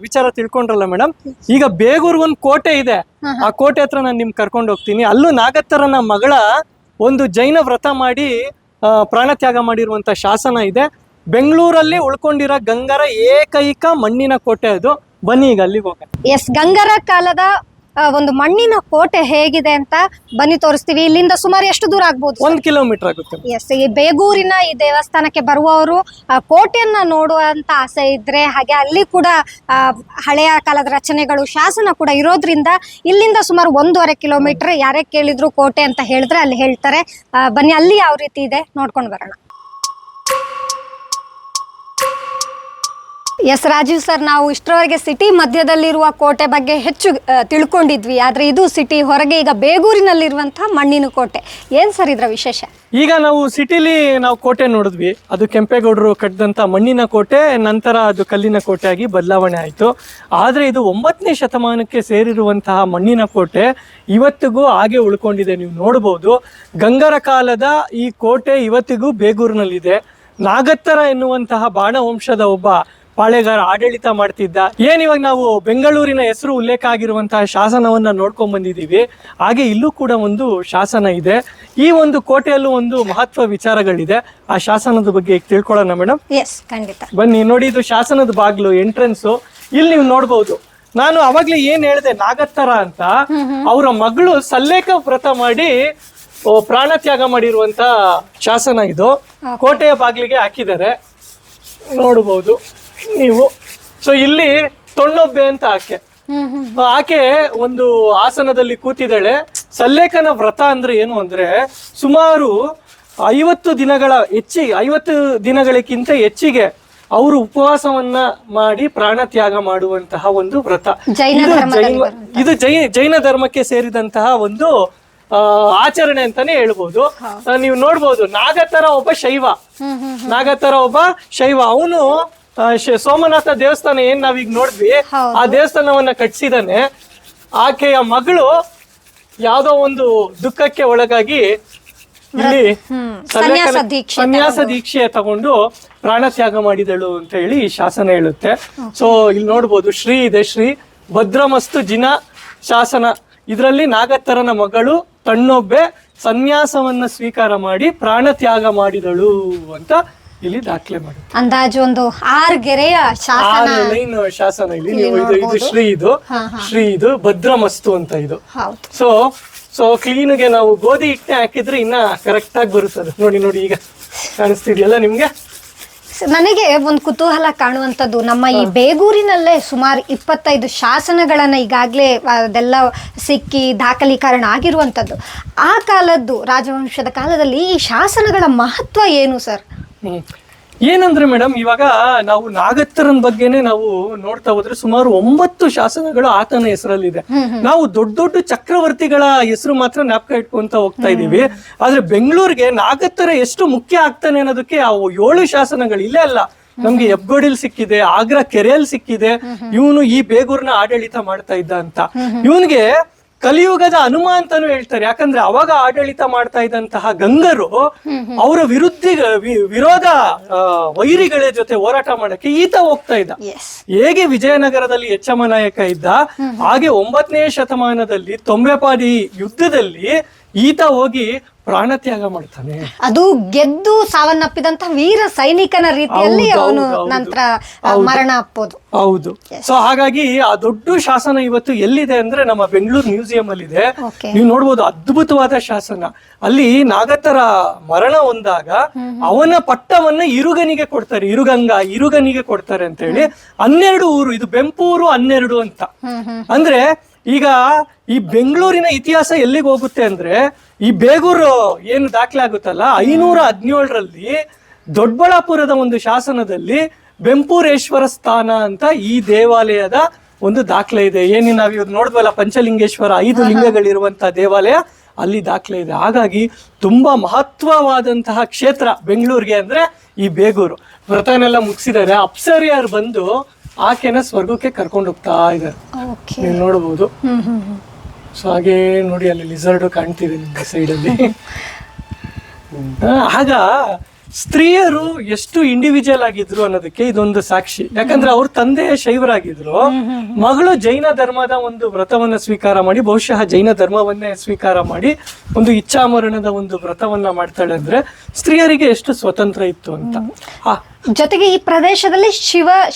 ವಿಚಾರ ತಿಳ್ಕೊಂಡ್ರಲ್ಲ ಮೇಡಮ್. ಈಗ ಬೇಗೂರ್ ಒಂದು ಕೋಟೆ ಇದೆ. ಆ ಕೋಟೆ ಹತ್ರ ನಾನು ನಿಮ್ಗೆ ಕರ್ಕೊಂಡು ಹೋಗ್ತೀನಿ. ಅಲ್ಲೂ ನಾಗತ್ತರನ ಮಗಳ ಒಂದು ಜೈನ ವ್ರತ ಮಾಡಿ ಪ್ರಾಣತ್ಯಾಗ ಮಾಡಿರುವಂತ ಶಾಸನ ಇದೆ. ಬೆಂಗಳೂರಲ್ಲಿ ಉಳ್ಕೊಂಡಿರೋ ಗಂಗರ ಏಕೈಕ ಮಣ್ಣಿನ ಕೋಟೆ ಅದು. ಬನ್ನಿ ಈಗ ಅಲ್ಲಿಗೆ ಹೋಗೋಣ. ಎಸ್, ಗಂಗರ ಕಾಲದ ಒಂದು ಮಣ್ಣಿನ ಕೋಟೆ ಹೇಗಿದೆ ಅಂತ ಬನ್ನಿ ತೋರಿಸ್ತೀವಿ. ಇಲ್ಲಿಂದ ಸುಮಾರು ಎಷ್ಟು ದೂರ ಆಗ್ಬೋದು? 1 ಕಿಲೋಮೀಟರ್ ಆಗುತ್ತೆ. ಎಸ್, ಈ ಬೇಗೂರಿನ ಈ ದೇವಸ್ಥಾನಕ್ಕೆ ಬರುವವರು ಕೋಟೆಯನ್ನ ನೋಡುವಂತ ಆಸೆ ಇದ್ರೆ, ಹಾಗೆ ಅಲ್ಲಿ ಕೂಡ ಹಳೆಯ ಕಾಲದ ರಚನೆಗಳು, ಶಾಸನ ಕೂಡ ಇರೋದ್ರಿಂದ ಇಲ್ಲಿಂದ ಸುಮಾರು 1.5 ಕಿಲೋಮೀಟರ್. ಯಾರೇ ಕೇಳಿದ್ರು ಕೋಟೆ ಅಂತ ಹೇಳಿದ್ರೆ ಅಲ್ಲಿ ಹೇಳ್ತಾರೆ. ಬನ್ನಿ ಅಲ್ಲಿ ಯಾವ ರೀತಿ ಇದೆ ನೋಡ್ಕೊಂಡು ಬರೋಣ. ಎಸ್ ರಾಜೀವ್ ಸರ್, ನಾವು ಇಷ್ಟರವರೆಗೆ ಸಿಟಿ ಮಧ್ಯದಲ್ಲಿರುವ ಕೋಟೆ ಬಗ್ಗೆ ಹೆಚ್ಚು ತಿಳ್ಕೊಂಡಿದ್ವಿ. ಆದ್ರೆ ಇದು ಸಿಟಿ ಹೊರಗೆ ಈಗ ಬೇಗೂರಿನಲ್ಲಿರುವಂತಹ ಮಣ್ಣಿನ ಕೋಟೆ. ಏನ್ ಸರ್ ಇದ್ರ ವಿಶೇಷ? ಈಗ ನಾವು ಸಿಟಿಲಿ ನಾವು ಕೋಟೆ ನೋಡಿದ್ವಿ, ಅದು ಕೆಂಪೇಗೌಡರು ಕಟ್ಟಿದಂತ ಮಣ್ಣಿನ ಕೋಟೆ. ನಂತರ ಅದು ಕಲ್ಲಿನ ಕೋಟೆ ಆಗಿ ಬದಲಾವಣೆ ಆಯಿತು. ಆದ್ರೆ ಇದು 9ನೇ ಶತಮಾನಕ್ಕೆ ಸೇರಿರುವಂತಹ ಮಣ್ಣಿನ ಕೋಟೆ ಇವತ್ತಿಗೂ ಹಾಗೆ ಉಳ್ಕೊಂಡಿದೆ. ನೀವು ನೋಡ್ಬೋದು, ಗಂಗರ ಕಾಲದ ಈ ಕೋಟೆ ಇವತ್ತಿಗೂ ಬೇಗೂರಿನಲ್ಲಿದೆ. ನಾಗತ್ತರ ಎನ್ನುವಂತಹ ಬಾಣವಂಶದ ಒಬ್ಬ ಪಾಳೆಗಾರ ಆಡಳಿತ ಮಾಡ್ತಿದ್ದ. ಇವಾಗ ನಾವು ಬೆಂಗಳೂರಿನ ಹೆಸರು ಉಲ್ಲೇಖ ಆಗಿರುವಂತಹ ಶಾಸನವನ್ನ ನೋಡ್ಕೊಂಡ್ ಬಂದಿದ್ದೀವಿ. ಹಾಗೆ ಇಲ್ಲೂ ಕೂಡ ಒಂದು ಶಾಸನ ಇದೆ. ಈ ಒಂದು ಕೋಟೆಯಲ್ಲೂ ಒಂದು ಮಹತ್ವ ವಿಚಾರಗಳಿದೆ. ಆ ಶಾಸನದ ಬಗ್ಗೆ ಈಗ ತಿಳ್ಕೊಳ್ಳೋಣ ಮೇಡಮ್. ಎಸ್, ಖಂಡಿತ. ಬನ್ನಿ ನೋಡಿ, ಇದು ಶಾಸನದ ಬಾಗ್ಲು, ಎಂಟ್ರೆನ್ಸ್. ಇಲ್ಲಿ ನೀವು ನೋಡ್ಬೋದು. ನಾನು ಅವಾಗ್ಲೇ ಏನ್ ಹೇಳಿದೆ, ನಾಗತ್ತರ ಅಂತ ಅವರ ಮಗಳು ಸಲ್ಲೇಖ ವ್ರತ ಮಾಡಿ ಪ್ರಾಣತ್ಯಾಗ ಮಾಡಿರುವಂತ ಶಾಸನ ಇದು. ಕೋಟೆಯ ಬಾಗಿಲಿಗೆ ಹಾಕಿದ್ದಾರೆ, ನೋಡಬಹುದು ನೀವು. ಸೊ ಇಲ್ಲಿ ತೊಣ್ಣೊಬ್ಬೆ ಅಂತ ಆಕೆ ಒಂದು ಆಸನದಲ್ಲಿ ಕೂತಿದ್ದಾಳೆ. ಸಲ್ಲೇಖನ ವ್ರತ ಅಂದ್ರೆ ಏನು ಅಂದ್ರೆ ಸುಮಾರು 50 ದಿನಗಳಕ್ಕಿಂತ ಹೆಚ್ಚಿಗೆ ಅವರು ಉಪವಾಸವನ್ನ ಮಾಡಿ ಪ್ರಾಣತ್ಯಾಗ ಮಾಡುವಂತಹ ಒಂದು ವ್ರತ. ಇದು ಜೈನ ಧರ್ಮಕ್ಕೆ ಸೇರಿದಂತಹ ಒಂದು ಆಚರಣೆ ಅಂತಾನೆ ಹೇಳ್ಬೋದು. ನೀವು ನೋಡ್ಬೋದು, ನಾಗತರ ಒಬ್ಬ ಶೈವ. ಅವನು ಸೋಮನಾಥ ದೇವಸ್ಥಾನ ಏನ್ ನಾವೀಗ ನೋಡಿದ್ವಿ, ಆ ದೇವಸ್ಥಾನವನ್ನ ಕಟ್ಸಿದಾನೆ. ಆಕೆಯ ಮಗಳು ಯಾವ್ದೋ ಒಂದು ದುಃಖಕ್ಕೆ ಒಳಗಾಗಿ ಇಲ್ಲಿ ಸನ್ಯಾಸ ದೀಕ್ಷೆ ತಗೊಂಡು ಪ್ರಾಣ ತ್ಯಾಗ ಮಾಡಿದಳು ಅಂತ ಹೇಳಿ ಈ ಶಾಸನ ಹೇಳುತ್ತೆ. ಸೊ ಇಲ್ಲಿ ನೋಡ್ಬೋದು ಶ್ರೀ ಇದೆ, ಶ್ರೀ ಭದ್ರಮಸ್ತು ಜಿನ ಶಾಸನ. ಇದರಲ್ಲಿ ನಾಗತ್ತರನ ಮಗಳು ತನ್ನೊಬ್ಬೆ ಸನ್ಯಾಸವನ್ನ ಸ್ವೀಕಾರ ಮಾಡಿ ಪ್ರಾಣ ತ್ಯಾಗ ಮಾಡಿದಳು ಅಂತ ಇಲ್ಲಿ ದಾಖಲೆ ಮಾಡಿ. ಅಂದಾಜು ಒಂದು 6 ಗೆರೆಯ ಶಾಸನ ಶಾಸನ ಇಲ್ಲಿ ನೀವು ಇದು ಶ್ರೀ ಇದು ಭದ್ರಮಸ್ತು ಅಂತ ಇದು. ಸೊ ಕ್ಲೀನ್ಗೆ ನಾವು ಗೋಧಿ ಹಿಟ್ಟೆ ಹಾಕಿದ್ರೆ ಇನ್ನ ಕರೆಕ್ಟ್ ಆಗಿ ಬರುತ್ತದೆ. ನೋಡಿ ಈಗ ಕಾಣಿಸ್ತಿದೆಯಲ್ಲ ನಿಮ್ಗೆ. ನನಗೆ ಒಂದು ಕುತೂಹಲ ಕಾಣುವಂಥದ್ದು, ನಮ್ಮ ಈ ಬೇಗೂರಿನಲ್ಲೇ ಸುಮಾರು 25 ಶಾಸನಗಳನ್ನ ಈಗಾಗಲೇ ಅದೆಲ್ಲ ಸಿಕ್ಕಿ ದಾಖಲೀಕರಣ ಆಗಿರುವಂಥದ್ದು. ಆ ಕಾಲದ್ದು ರಾಜವಂಶದ ಕಾಲದಲ್ಲಿ ಈ ಶಾಸನಗಳ ಮಹತ್ವ ಏನು ಸರ್? ಏನಂದ್ರೆ ಮೇಡಮ್, ಇವಾಗ ನಾವು ನಾಗತ್ತರನ್ ಬಗ್ಗೆನೆ ನಾವು ನೋಡ್ತಾ ಹೋದ್ರೆ ಸುಮಾರು 9 ಶಾಸನಗಳು ಆತನ ಹೆಸರಲ್ಲಿದೆ. ನಾವು ದೊಡ್ಡ ದೊಡ್ಡ ಚಕ್ರವರ್ತಿಗಳ ಹೆಸರು ಮಾತ್ರ ಜ್ಞಾಪಕ ಇಟ್ಕೊಂತ ಹೋಗ್ತಾ ಇದೀವಿ. ಆದ್ರೆ ಬೆಂಗಳೂರಿಗೆ ನಾಗತ್ತರ ಎಷ್ಟು ಮುಖ್ಯ ಆಗ್ತಾನೆ ಅನ್ನೋದಕ್ಕೆ ಅವು 7 ಶಾಸನಗಳು ಇಲ್ಲೇ ಅಲ್ಲ, ನಮ್ಗೆ ಹೆಬ್ಗೋಡಿಲ್ ಸಿಕ್ಕಿದೆ, ಆಗ್ರಾ ಕೆರೆಯಲ್ಲಿ ಸಿಕ್ಕಿದೆ. ಇವನು ಈ ಬೇಗೂರ್ನ ಆಡಳಿತ ಮಾಡ್ತಾ ಇದ್ದ ಅಂತ. ಇವನ್ಗೆ ಕಲಿಯುಗದ ಹನುಮ ಅಂತಾನು ಹೇಳ್ತಾರೆ. ಯಾಕಂದ್ರೆ ಅವಾಗ ಆಡಳಿತ ಮಾಡ್ತಾ ಇದ್ದಂತಹ ಗಂಗರು ಅವರ ವಿರೋಧ ವೈರಿಗಳ ಜೊತೆ ಹೋರಾಟ ಮಾಡಕ್ಕೆ ಈತ ಹೋಗ್ತಾ ಇದ್ದ. ಹೇಗೆ ವಿಜಯನಗರದಲ್ಲಿ ಎಚ್ಚಮ್ಮ ನಾಯಕ ಇದ್ದ, ಹಾಗೆ 9ನೇ ಶತಮಾನದಲ್ಲಿ ತೊಂಬೆಪಾಡಿ ಯುದ್ಧದಲ್ಲಿ ಈತ ಹೋಗಿ ಪ್ರಾಣ ತ್ಯಾಗ ಮಾಡ್ತಾನೆ. ಅದು ಗೆದ್ದು ಸಾವನ್ನಪ್ಪಿದಂತ ವೀರ ಸೈನಿಕನ ರೀತಿಯಲ್ಲಿ ಅವನು ನಂತರ ಮರಣ ಅಪ್ಪೋದು. ಹೌದು. ಸೊ ಹಾಗಾಗಿ ಆ ದೊಡ್ಡ ಶಾಸನ ಇವತ್ತು ಎಲ್ಲಿದೆ ಅಂದ್ರೆ ನಮ್ಮ ಬೆಂಗಳೂರು ಮ್ಯೂಸಿಯಂ ಅಲ್ಲಿ ಇದೆ. ನೀವು ನೋಡ್ಬೋದು, ಅದ್ಭುತವಾದ ಶಾಸನ. ಅಲ್ಲಿ ನಾಗತರ ಮರಣ ಹೊಂದಾಗ ಅವನ ಪಟ್ಟವನ್ನ ಇರುಗನಿಗೆ ಕೊಡ್ತಾರೆ, ಇರುಗನಿಗೆ ಕೊಡ್ತಾರೆ ಅಂತ ಹೇಳಿ 12 ಊರು, ಇದು ಬೆಂಪೂರು 12 ಅಂತ. ಅಂದ್ರೆ ಈಗ ಈ ಬೆಂಗಳೂರಿನ ಇತಿಹಾಸ ಎಲ್ಲಿಗೆ ಹೋಗುತ್ತೆ ಅಂದ್ರೆ, ಈ ಬೇಗೂರು ಏನು ದಾಖಲೆ ಆಗುತ್ತಲ್ಲ 517ರಲ್ಲಿ ದೊಡ್ಡಬಳ್ಳಾಪುರದ ಒಂದು ಶಾಸನದಲ್ಲಿ ಬೆಂಪೂರೇಶ್ವರ ಸ್ಥಾನ ಅಂತ ಈ ದೇವಾಲಯದ ಒಂದು ದಾಖಲೆ ಇದೆ. ಏನು ನಾವ್ ನೋಡ್ವಲ್ಲ ಪಂಚಲಿಂಗೇಶ್ವರ 5 ಲಿಂಗಗಳಿರುವಂತಹ ದೇವಾಲಯ, ಅಲ್ಲಿ ದಾಖಲೆ ಇದೆ. ಹಾಗಾಗಿ ತುಂಬಾ ಮಹತ್ವವಾದಂತಹ ಕ್ಷೇತ್ರ ಬೆಂಗಳೂರಿಗೆ ಅಂದ್ರೆ ಈ ಬೇಗೂರು. ವ್ರತನೆಲ್ಲ ಮುಗಿಸಿದ್ದಾರೆ, ಅಪ್ಸರಿಯರು ಬಂದು ಆಕೆನ ಸ್ವರ್ಗಕ್ಕೆ ಕರ್ಕೊಂಡು ಹೋಗ್ತಾ ಇದ್ದಾರೆ, ನೀವು ನೋಡಬಹುದು. ಸೊ ಹಾಗೆ ನೋಡಿ ಅಲ್ಲಿ ಲಿಸರ್ಡ್ ಕಾಣ್ತಿದೆ ನಿಮ್ಗೆ ಸೈಡ್ ಅಲ್ಲಿ. ಆಗ ಸ್ತ್ರೀಯರು ಎಷ್ಟು ಇಂಡಿವಿಜುವಲ್ ಆಗಿದ್ರು ಅನ್ನೋದಕ್ಕೆ ಇದೊಂದು ಸಾಕ್ಷಿ. ಯಾಕಂದ್ರೆ ಅವ್ರ ತಂದೆ ಶೈವರಾಗಿದ್ರು, ಮಗಳು ಜೈನ ಧರ್ಮದ ಒಂದು ವ್ರತವನ್ನ ಸ್ವೀಕಾರ ಮಾಡಿ, ಬಹುಶಃ ಜೈನ ಧರ್ಮವನ್ನೇ ಸ್ವೀಕಾರ ಮಾಡಿ ಒಂದು ಇಚ್ಛಾಮರಣದ ಒಂದು ವ್ರತವನ್ನ ಮಾಡ್ತಾಳೆ. ಅಂದ್ರೆ ಸ್ತ್ರೀಯರಿಗೆ ಎಷ್ಟು ಸ್ವತಂತ್ರ ಇತ್ತು ಅಂತ. ಜೊತೆಗೆ ಈ ಪ್ರದೇಶದಲ್ಲಿ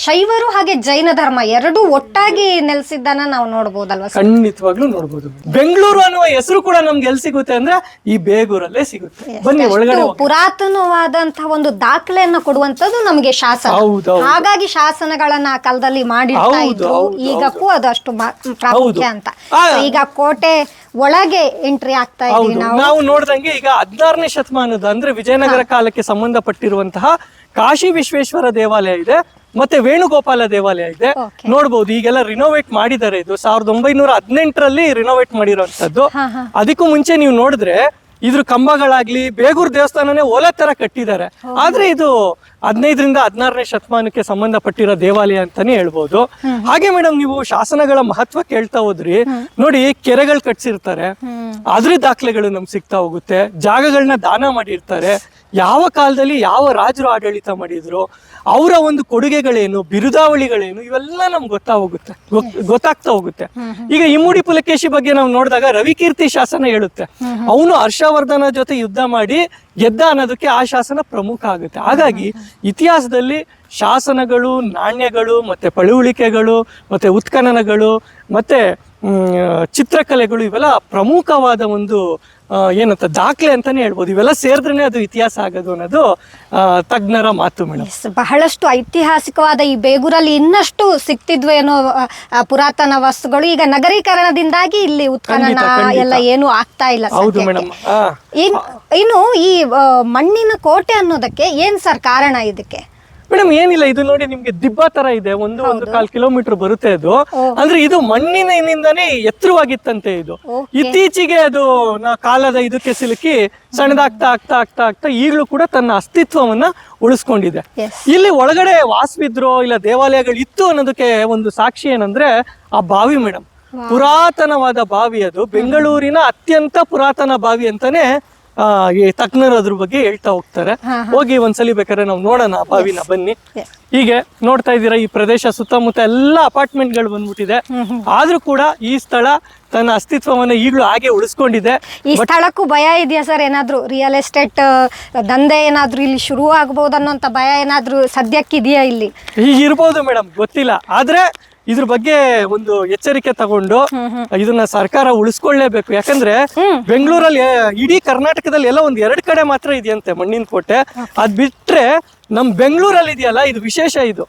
ಶೈವರು ಹಾಗೆ ಜೈನ ಧರ್ಮ ಎರಡೂ ಒಟ್ಟಾಗಿ ನೆಲೆಸಿದ್ದನ್ನ ನಾವು ನೋಡಬಹುದಲ್ವಾ? ಖಂಡಿತವಾಗ್ಲೂ ನೋಡಬಹುದು. ಬೆಂಗಳೂರು ಅನ್ನುವ ಹೆಸರು ಕೂಡ ನಮ್ಗೆ ಎಲ್ಲಿ ಸಿಗುತ್ತೆ ಅಂದ್ರೆ ಈ ಬೇಗೂರಲ್ಲೇ ಸಿಗುತ್ತೆ. ಬನ್ನಿ ಒಳಗಡೆ. ಪುರಾತನವಾದಂತಹ ಒಂದು ದಾಖಲೆಯನ್ನ ಕೊಡುವಂತದ್ದು ನಮಗೆ ಶಾಸನ. ಹಾಗಾಗಿ ಶಾಸನಗಳನ್ನ ಆ ಕಾಲದಲ್ಲಿ ಮಾಡಿರ್ತಾ ಇದ್ರು. ಈಗಕ್ಕೂ ಅದು ಅಷ್ಟು ಪ್ರಾಮುಖ್ಯ ಅಂತ. ಈಗ ಕೋಟೆ ಒಳಗೆ ಎಂಟ್ರಿ ಆಗ್ತಾ ಇದ್ದೀವಿ ನಾವು ನೋಡ್ದಂಗೆ. ಈಗ 16ನೇ ಶತಮಾನದ ಅಂದ್ರೆ ವಿಜಯನಗರ ಕಾಲಕ್ಕೆ ಸಂಬಂಧಪಟ್ಟಿರುವಂತಹ ಕಾಶಿ ವಿಶ್ವೇಶ್ವರ ದೇವಾಲಯ ಇದೆ, ಮತ್ತೆ ವೇಣುಗೋಪಾಲ ದೇವಾಲಯ ಇದೆ. ನೋಡ್ಬೋದು ಈಗೆಲ್ಲ ರಿನೋವೇಟ್ ಮಾಡಿದ್ದಾರೆ. ಇದು 1918ರಲ್ಲಿ ರಿನೋವೇಟ್ ಮಾಡಿರುವಂತದ್ದು. ಅದಕ್ಕೂ ಮುಂಚೆ ನೀವು ನೋಡಿದ್ರೆ ಇದ್ರ ಕಂಬಗಳಾಗ್ಲಿ ಬೇಗೂರು ದೇವಸ್ಥಾನನೇ ಓಲೆ ತರ ಕಟ್ಟಿದ್ದಾರೆ. ಆದ್ರೆ ಇದು 15ರಿಂದ 16ನೇ ಶತಮಾನಕ್ಕೆ ಸಂಬಂಧಪಟ್ಟಿರೋ ದೇವಾಲಯ ಅಂತಾನೆ ಹೇಳ್ಬೋದು. ಹಾಗೆ ಮೇಡಮ್, ನೀವು ಶಾಸನಗಳ ಮಹತ್ವ ಕೇಳ್ತಾ ಹೋದ್ರಿ. ನೋಡಿ, ಕೆರೆಗಳು ಕಟ್ಸಿರ್ತಾರೆ, ಅದ್ರ ದಾಖಲೆಗಳು ನಮ್ಗೆ ಸಿಗ್ತಾ ಹೋಗುತ್ತೆ. ಜಾಗಗಳನ್ನ ದಾನ ಮಾಡಿರ್ತಾರೆ, ಯಾವ ಕಾಲದಲ್ಲಿ ಯಾವ ರಾಜರು ಆಡಳಿತ ಮಾಡಿದ್ರು, ಅವರ ಒಂದು ಕೊಡುಗೆಗಳೇನು, ಬಿರುದಾವಳಿಗಳೇನು, ಇವೆಲ್ಲ ನಮ್ಗೆ ಗೊತ್ತಾಗ್ತಾ ಹೋಗುತ್ತೆ. ಈಗ ಇಮ್ಮಡಿ ಪುಲಕೇಶಿ ಬಗ್ಗೆ ನಾವು ನೋಡಿದಾಗ ರವಿಕೀರ್ತಿ ಶಾಸನ ಹೇಳುತ್ತೆ, ಅವನು ಹರ್ಷವರ್ಧನ ಜೊತೆ ಯುದ್ಧ ಮಾಡಿ ಗೆದ್ದ ಅನ್ನೋದಕ್ಕೆ ಆ ಶಾಸನ ಪ್ರಮುಖ ಆಗುತ್ತೆ. ಹಾಗಾಗಿ ಇತಿಹಾಸದಲ್ಲಿ ಶಾಸನಗಳು, ನಾಣ್ಯಗಳು, ಮತ್ತೆ ಪಳುವಳಿಕೆಗಳು, ಮತ್ತೆ ಉತ್ಖನನಗಳು, ಮತ್ತೆ ಚಿತ್ರಕಲೆಗಳು, ಇವೆಲ್ಲ ಪ್ರಮುಖವಾದ ಒಂದು ಏನಂತ ದಾಖಲೆ ಅಂತಾನೆ ಹೇಳ್ಬೋದು. ಇವೆಲ್ಲ ಸೇರಿದ್ರೆ ಅದು ಇತಿಹಾಸ ಆಗೋದು ಅನ್ನೋದು ತಜ್ಞರ ಮಾತು ಮೇಡಮ್. ಬಹಳಷ್ಟು ಐತಿಹಾಸಿಕವಾದ ಈ ಬೇಗೂರಲ್ಲಿ ಇನ್ನಷ್ಟು ಸಿಕ್ತಿದ್ವು ಏನೋ ಪುರಾತನ ವಸ್ತುಗಳು. ಈಗ ನಗರೀಕರಣದಿಂದಾಗಿ ಇಲ್ಲಿ ಉತ್ಖನನ ಎಲ್ಲ ಏನು ಆಗ್ತಾ ಇಲ್ಲ. ಹೌದು ಮೇಡಮ್. ಇನ್ನು ಈ ಮಣ್ಣಿನ ಕೋಟೆ ಅನ್ನೋದಕ್ಕೆ ಏನ್ ಸರ್ ಕಾರಣ ಇದಕ್ಕೆ? ಮೇಡಮ್ ಏನಿಲ್ಲ, ಇದು ನೋಡಿ ನಿಮ್ಗೆ ದಿಬ್ಬ ತರ ಇದೆ, ಒಂದು 1.25 ಕಿಲೋಮೀಟರ್ ಬರುತ್ತೆ ಅದು. ಅಂದ್ರೆ ಇದು ಮಣ್ಣಿನಿಂದಾನೇ ಎತ್ತರವಾಗಿತ್ತಂತೆ ಇದು. ಇತ್ತೀಚೆಗೆ ಅದು ಕಾಲದ ಇದಕ್ಕೆ ಸಿಲುಕಿ ಸಣ್ಣದಾಗ್ತಾ ಆಗ್ತಾ ಆಗ್ತಾ ಆಗ್ತಾ ಈಗಲೂ ಕೂಡ ತನ್ನ ಅಸ್ತಿತ್ವವನ್ನ ಉಳಿಸ್ಕೊಂಡಿದೆ. ಇಲ್ಲಿ ಒಳಗಡೆ ವಾಸವಿದ್ರೋ ಇಲ್ಲ ದೇವಾಲಯಗಳು ಇತ್ತು ಅನ್ನೋದಕ್ಕೆ ಒಂದು ಸಾಕ್ಷಿ ಏನಂದ್ರೆ ಆ ಬಾವಿ ಮೇಡಮ್. ಪುರಾತನವಾದ ಬಾವಿ ಅದು, ಬೆಂಗಳೂರಿನ ಅತ್ಯಂತ ಪುರಾತನ ಬಾವಿ ಅಂತಾನೆ ಈ ತಜ್ಞರು ಅದ್ರ ಬಗ್ಗೆ ಹೇಳ್ತಾ ಹೋಗ್ತಾರೆ. ಹೋಗಿ ಒಂದ್ಸಲಿ ಬೇಕಾದ್ರೆ ನಾವು ನೋಡೋಣ ಆ ಬಾವಿನ, ಬನ್ನಿ. ಹೀಗೆ ನೋಡ್ತಾ ಇದ್ದೀರಾ ಈ ಪ್ರದೇಶ ಸುತ್ತಮುತ್ತ ಎಲ್ಲ ಅಪಾರ್ಟ್ಮೆಂಟ್ಗಳು ಬಂದ್ಬಿಟ್ಟಿದೆ. ಆದ್ರೂ ಕೂಡ ಈ ಸ್ಥಳ ತನ್ನ ಅಸ್ತಿತ್ವವನ್ನ ಈಗಲೂ ಹಾಗೆ ಉಳಿಸ್ಕೊಂಡಿದೆ. ಈ ಸ್ಥಳಕ್ಕೂ ಭಯ ಇದೆಯಾ ಸರ್? ಏನಾದ್ರು ರಿಯಲ್ ಎಸ್ಟೇಟ್ ದಂಧೆ ಏನಾದ್ರು ಇಲ್ಲಿ ಶುರು ಆಗ್ಬಹುದು ಅನ್ನೋಂತ ಭಯ ಏನಾದ್ರು ಸದ್ಯಕ್ಕಿದೆಯಾ ಇಲ್ಲಿ? ಹೀಗಿರ್ಬೋದು ಮೇಡಮ್, ಗೊತ್ತಿಲ್ಲ. ಆದ್ರೆ ಇದ್ರ ಬಗ್ಗೆ ಒಂದು ಎಚ್ಚರಿಕೆ ತಗೊಂಡು ಇದನ್ನ ಸರ್ಕಾರ ಉಳಿಸ್ಕೊಳ್ಳೇಬೇಕು. ಯಾಕಂದ್ರೆ ಬೆಂಗಳೂರಲ್ಲಿ ಇಡೀ ಕರ್ನಾಟಕದಲ್ಲಿ ಎಲ್ಲ ಒಂದ್ 2 ಕಡೆ ಮಾತ್ರ ಇದೆಯಂತೆ ಮಣ್ಣಿನ ಕೋಟೆ. ಅದ್ ಬಿಟ್ರೆ ನಮ್ ಬೆಂಗಳೂರಲ್ಲಿ ಇದೆಯಲ್ಲ, ಇದು ವಿಶೇಷ. ಇದು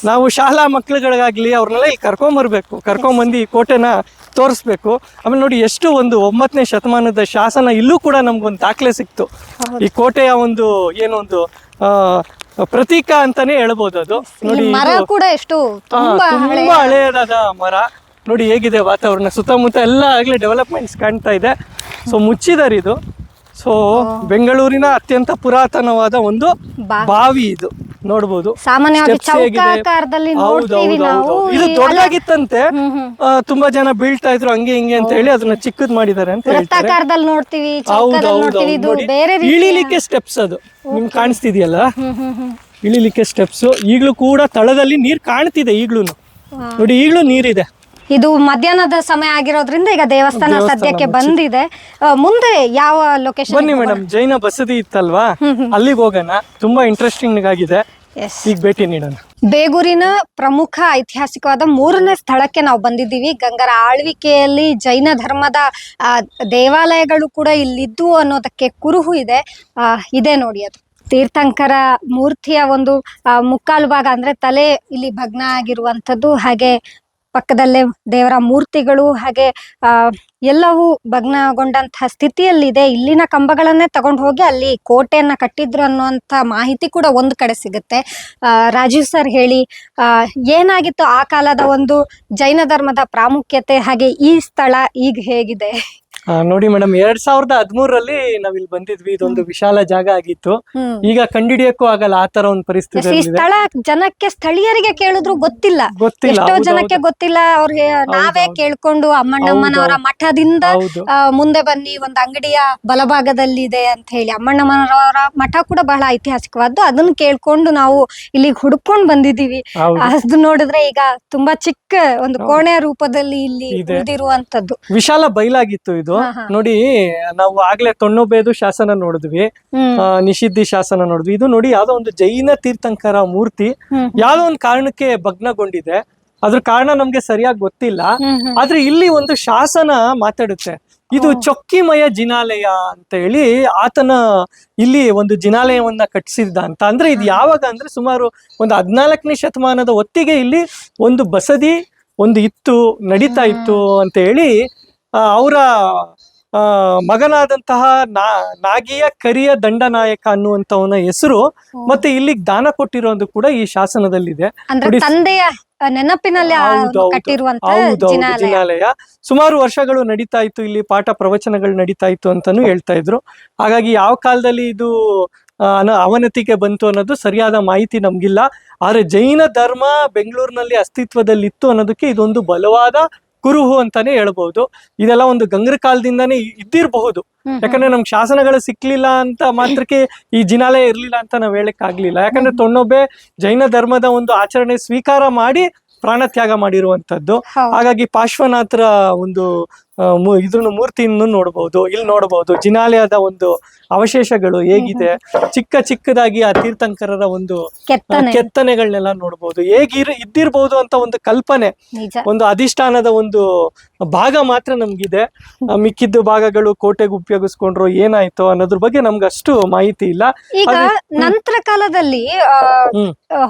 ನಾವು ಶಾಲಾ ಮಕ್ಳುಗಳಿಗಾಗ್ಲಿ ಅವ್ರನ್ನೆಲ್ಲ ಇಲ್ಲಿ ಕರ್ಕೊಂಬಂದು ಈ ಕೋಟೆನ ತೋರಿಸ್ಬೇಕು. ಆಮೇಲೆ ನೋಡಿ ಎಷ್ಟು ಒಂದು 9ನೇ ಶತಮಾನದ ಶಾಸನ ಇಲ್ಲೂ ಕೂಡ ನಮ್ಗೊಂದು ದಾಖಲೆ ಸಿಕ್ತು. ಈ ಕೋಟೆಯ ಒಂದು ಏನೋ ಒಂದು ಪ್ರತೀಕ ಅಂತಾನೆ ಹೇಳ್ಬೋದು ಅದು. ನೋಡಿ ಮರ ಕೂಡ ಎಷ್ಟು ತುಂಬಾ ಹಳೆಯದಾದ ಮರ. ನೋಡಿ ಹೇಗಿದೆ ವಾತಾವರಣ, ಸುತ್ತಮುತ್ತ ಎಲ್ಲ ಆಗ್ಲೇ ಡೆವಲಪ್ಮೆಂಟ್ಸ್ ಕಾಣ್ತಾ ಇದೆ. ಸೊ ಮುಚ್ಚಿದಾರೆ ಇದು. ಸೊ ಬೆಂಗಳೂರಿನ ಅತ್ಯಂತ ಪುರಾತನವಾದ ಒಂದು ಬಾವಿ ಇದು, ನೋಡ್ಬೋದು. ಸಾಮಾನ್ಯವಾಗಿ ಚೌಕಾಕಾರದಲ್ಲಿ ನೋಡ್ತೀವಿ ನಾವು. ಇದು ದೊಡ್ಡದಾಗಿತ್ತಂತೆ, ತುಂಬಾ ಜನ ಬೀಳ್ತಾ ಇದ್ರು ಹಂಗೆ ಹಿಂಗೆ ಅಂತ ಹೇಳಿ ಅದನ್ನ ಚಿಕ್ಕದ್ ಮಾಡಿದ್ದಾರೆ ಅಂತ ಹೇಳ್ತಾರೆ. ವೃತ್ತಾಕಾರದಲ್ಲಿ ನೋಡ್ತೀವಿ, ಚೌಕದಲ್ಲಿ ನೋಡ್ತೀವಿ. ಇದು ಬೇರೆ ಇಳಿಲಿಕ್ಕೆ ಸ್ಟೆಪ್ಸ್, ಅದು ನಿಮ್ಗೆ ಕಾಣಿಸ್ತಿದೆಯಲ್ಲ, ಇಳಿಲಿಕ್ಕೆ ಸ್ಟೆಪ್ಸ್. ಈಗ್ಲೂ ಕೂಡ ತಳದಲ್ಲಿ ನೀರ್ ಕಾಣ್ತಿದೆ, ಈಗ್ಲೂ ನೋಡಿ, ಈಗ್ಲೂ ನೀರಿದೆ. ಇದು ಮಧ್ಯಾಹ್ನದ ಸಮಯ ಆಗಿರೋದ್ರಿಂದ ಈಗ ದೇವಸ್ಥಾನ ಸದ್ಯಕ್ಕೆ ಬಂದಿದೆ. ಮುಂದೆ ಯಾವ ಲೊಕೇಶನ್? ಬನ್ನಿ ಮೇಡಮ್, ಜೈನ ಬಸದಿ ಇತ್ತಲ್ವಾ, ಅಲ್ಲಿಗೆ ಹೋಗೋಣ. ತುಂಬಾ ಇಂಟ್ರೆಸ್ಟಿಂಗ್ ಆಗಿದೆ, ಈಗ ಭೇಟಿ ನೀಡೋಣ. ಬೇಗೂರಿನ ಪ್ರಮುಖ ಐತಿಹಾಸಿಕವಾದ 3ನೇ ಸ್ಥಳಕ್ಕೆ ನಾವು ಬಂದಿದ್ದೀವಿ. ಗಂಗರ ಆಳ್ವಿಕೆಯಲ್ಲಿ ಜೈನ ಧರ್ಮದ ದೇವಾಲಯಗಳು ಕೂಡ ಇಲ್ಲಿದ್ದು ಅನ್ನೋದಕ್ಕೆ ಕುರುಹು ಇದೆ. ಇದೆ ನೋಡಿ, ಅದು ತೀರ್ಥಂಕರ ಮೂರ್ತಿಯ ಒಂದು ಮುಕ್ಕಾಲು ಭಾಗ ಅಂದ್ರೆ ತಲೆ ಇಲ್ಲಿ ಭಗ್ನ ಆಗಿರುವಂಥದ್ದು. ಹಾಗೆ ಪಕ್ಕದಲ್ಲೇ ದೇವರ ಮೂರ್ತಿಗಳು, ಹಾಗೆ ಎಲ್ಲವೂ ಭಗ್ನಗೊಂಡಂತಹ ಸ್ಥಿತಿಯಲ್ಲಿದೆ. ಇಲ್ಲಿನ ಕಂಬಗಳನ್ನೇ ತಗೊಂಡು ಹೋಗಿ ಅಲ್ಲಿ ಕೋಟೆಯನ್ನ ಕಟ್ಟಿದ್ರು ಅನ್ನುವಂಥ ಮಾಹಿತಿ ಕೂಡ ಒಂದು ಕಡೆ ಸಿಗುತ್ತೆ. ರಾಜೀವ್ ಸರ್ ಹೇಳಿ, ಏನಾಗಿತ್ತು ಆ ಕಾಲದ ಒಂದು ಜೈನ ಧರ್ಮದ ಪ್ರಾಮುಖ್ಯತೆ, ಹಾಗೆ ಈ ಸ್ಥಳ ಈಗ ಹೇಗಿದೆ? ನೋಡಿ ಮೇಡಮ್, 2013ರಲ್ಲಿ ನಾವಿಲ್ಲಿ ಬಂದಿದ್ವಿ. ಇದೊಂದು ವಿಶಾಲ ಜಾಗ ಆಗಿತ್ತು. ಈಗ ಕಂಡಿಡಿಯಕ್ಕೂ ಆಗಲ್ಲ ಆ ತರ ಒಂದು ಪರಿಸ್ಥಿತಿ. ಈ ಸ್ಥಳ ಜನಕ್ಕೆ, ಸ್ಥಳೀಯರಿಗೆ ಕೇಳಿದ್ರು ಗೊತ್ತಿಲ್ಲ. ಎಷ್ಟೋ ಜನಕ್ಕೆ ಗೊತ್ತಿಲ್ಲ. ಅವ್ರಿಗೆ ನಾವೇ ಕೇಳ್ಕೊಂಡು ಅಮ್ಮಣ್ಣಮ್ಮನವರ ಮಠದಿಂದ ಮುಂದೆ ಬನ್ನಿ, ಒಂದು ಅಂಗಡಿಯ ಬಲಭಾಗದಲ್ಲಿ ಇದೆ ಅಂತ ಹೇಳಿ. ಅಮ್ಮಣ್ಣಮ್ಮನವರ ಮಠ ಕೂಡ ಬಹಳ ಐತಿಹಾಸಿಕವಾದ್ದು. ಅದನ್ನ ಕೇಳ್ಕೊಂಡು ನಾವು ಇಲ್ಲಿಗೆ ಹುಡ್ಕೊಂಡ್ ಬಂದಿದೀವಿ. ಅದು ನೋಡಿದ್ರೆ ಈಗ ತುಂಬಾ ಚಿಕ್ಕ ಒಂದು ಕೋಣೆಯ ರೂಪದಲ್ಲಿ ಇಲ್ಲಿ ಉಳಿದಿರುವಂತದ್ದು. ವಿಶಾಲ ಬಯಲಾಗಿತ್ತು ಇದು. ನೋಡಿ, ನಾವು ಆಗ್ಲೇ ತೊಣ್ಣೊಬೇದು ಶಾಸನ ನೋಡಿದ್ವಿ, ನಿಷಿದ್ಧಿ ಶಾಸನ ನೋಡಿದ್ವಿ. ಇದು ನೋಡಿ, ಯಾವ್ದೋ ಒಂದು ಜೈನ ತೀರ್ಥಂಕರ ಮೂರ್ತಿ ಯಾವ್ದೋ ಒಂದು ಕಾರಣಕ್ಕೆ ಭಗ್ನಗೊಂಡಿದೆ. ಅದ್ರ ಕಾರಣ ನಮ್ಗೆ ಸರಿಯಾಗಿ ಗೊತ್ತಿಲ್ಲ. ಆದ್ರೆ ಇಲ್ಲಿ ಒಂದು ಶಾಸನ ಮಾತಾಡುತ್ತೆ. ಇದು ಚೊಕ್ಕಿಮಯ ಜಿನಾಲಯ ಅಂತ ಹೇಳಿ ಆತನ ಇಲ್ಲಿ ಒಂದು ಜಿನಾಲಯವನ್ನ ಕಟ್ಟಿಸಿದ್ದ ಅಂತ. ಅಂದ್ರೆ ಇದು ಯಾವಾಗ ಅಂದ್ರೆ ಸುಮಾರು ಒಂದು 14ನೇ ಶತಮಾನದ ಹೊತ್ತಿಗೆ ಇಲ್ಲಿ ಒಂದು ಬಸದಿ ಒಂದು ಇತ್ತು, ನಡೀತಾ ಇತ್ತು ಅಂತ ಹೇಳಿ ಅವರ ಮಗನಾದಂತಹ ನಾಗಿಯ ಕರಿಯ ದಂಡನಾಯಕ ಅನ್ನುವಂತವನ ಹೆಸರು ಮತ್ತೆ ಇಲ್ಲಿಗೆ ದಾನ ಕೊಟ್ಟಿರೋದು ಕೂಡ ಈ ಶಾಸನದಲ್ಲಿದೆ. ತಂದೆಯ ನೆನಪಿನಲ್ಲಿ ಜಿನಾಲಯ ಸುಮಾರು ವರ್ಷಗಳು ನಡೀತಾ ಇತ್ತು. ಇಲ್ಲಿ ಪಾಠ ಪ್ರವಚನಗಳು ನಡೀತಾ ಇತ್ತು ಅಂತಾನು ಹೇಳ್ತಾ ಇದ್ರು. ಹಾಗಾಗಿ ಯಾವ ಕಾಲದಲ್ಲಿ ಇದು ಅವನತಿಗೆ ಬಂತು ಅನ್ನೋದು ಸರಿಯಾದ ಮಾಹಿತಿ ನಮ್ಗಿಲ್ಲ. ಆದ್ರೆ ಜೈನ ಧರ್ಮ ಬೆಂಗಳೂರಿನಲ್ಲಿ ಅಸ್ತಿತ್ವದಲ್ಲಿತ್ತು ಅನ್ನೋದಕ್ಕೆ ಇದೊಂದು ಬಲವಾದ ಕುರುಹು ಅಂತಾನೆ ಹೇಳ್ಬಹುದು. ಇದೆಲ್ಲ ಒಂದು ಗಂಗರ ಕಾಲದಿಂದಾನೇ ಇದ್ದಿರಬಹುದು. ಯಾಕಂದ್ರೆ ನಮ್ಗೆ ಶಾಸನಗಳು ಸಿಕ್ಲಿಲ್ಲ ಅಂತ ಮಾತ್ರಕ್ಕೆ ಈ ಜಿನಾಲಯ ಇರ್ಲಿಲ್ಲ ಅಂತ ನಾವ್ ಹೇಳಕ್ ಆಗ್ಲಿಲ್ಲ. ಯಾಕಂದ್ರೆ ತೊಣ್ಣೊಬ್ಬೆ ಜೈನ ಧರ್ಮದ ಒಂದು ಆಚರಣೆ ಸ್ವೀಕಾರ ಮಾಡಿ ಪ್ರಾಣ ತ್ಯಾಗ ಮಾಡಿರುವಂತದ್ದು. ಹಾಗಾಗಿ ಪಾರ್ಶ್ವನಾಥರ ಒಂದು ಇದನ್ನು ಮೂರ್ತಿಯನ್ನು ನೋಡಬಹುದು. ಇಲ್ಲಿ ನೋಡಬಹುದು ಜಿನಾಲಯದ ಒಂದು ಅವಶೇಷಗಳು ಹೇಗಿದೆ, ಚಿಕ್ಕ ಚಿಕ್ಕದಾಗಿ ಆ ತೀರ್ಥಂಕರರ ಒಂದು ಕೆತ್ತನೆಗಳನ್ನೆಲ್ಲ ನೋಡಬಹುದು. ಇದ್ದಿರ್ಬಹುದು ಅಂತ ಒಂದು ಕಲ್ಪನೆ, ಒಂದು ಅಧಿಷ್ಠಾನದ ಒಂದು ಭಾಗ ಮಾತ್ರ ನಮ್ಗಿದೆ. ಮಿಕ್ಕಿದ್ದು ಭಾಗಗಳು ಕೋಟೆಗೆ ಉಪಯೋಗಿಸ್ಕೊಂಡ್ರು ಏನಾಯ್ತು ಅನ್ನೋದ್ರ ಬಗ್ಗೆ ನಮ್ಗೆ ಅಷ್ಟು ಮಾಹಿತಿ ಇಲ್ಲ. ಈಗ ನಂತರ ಕಾಲದಲ್ಲಿ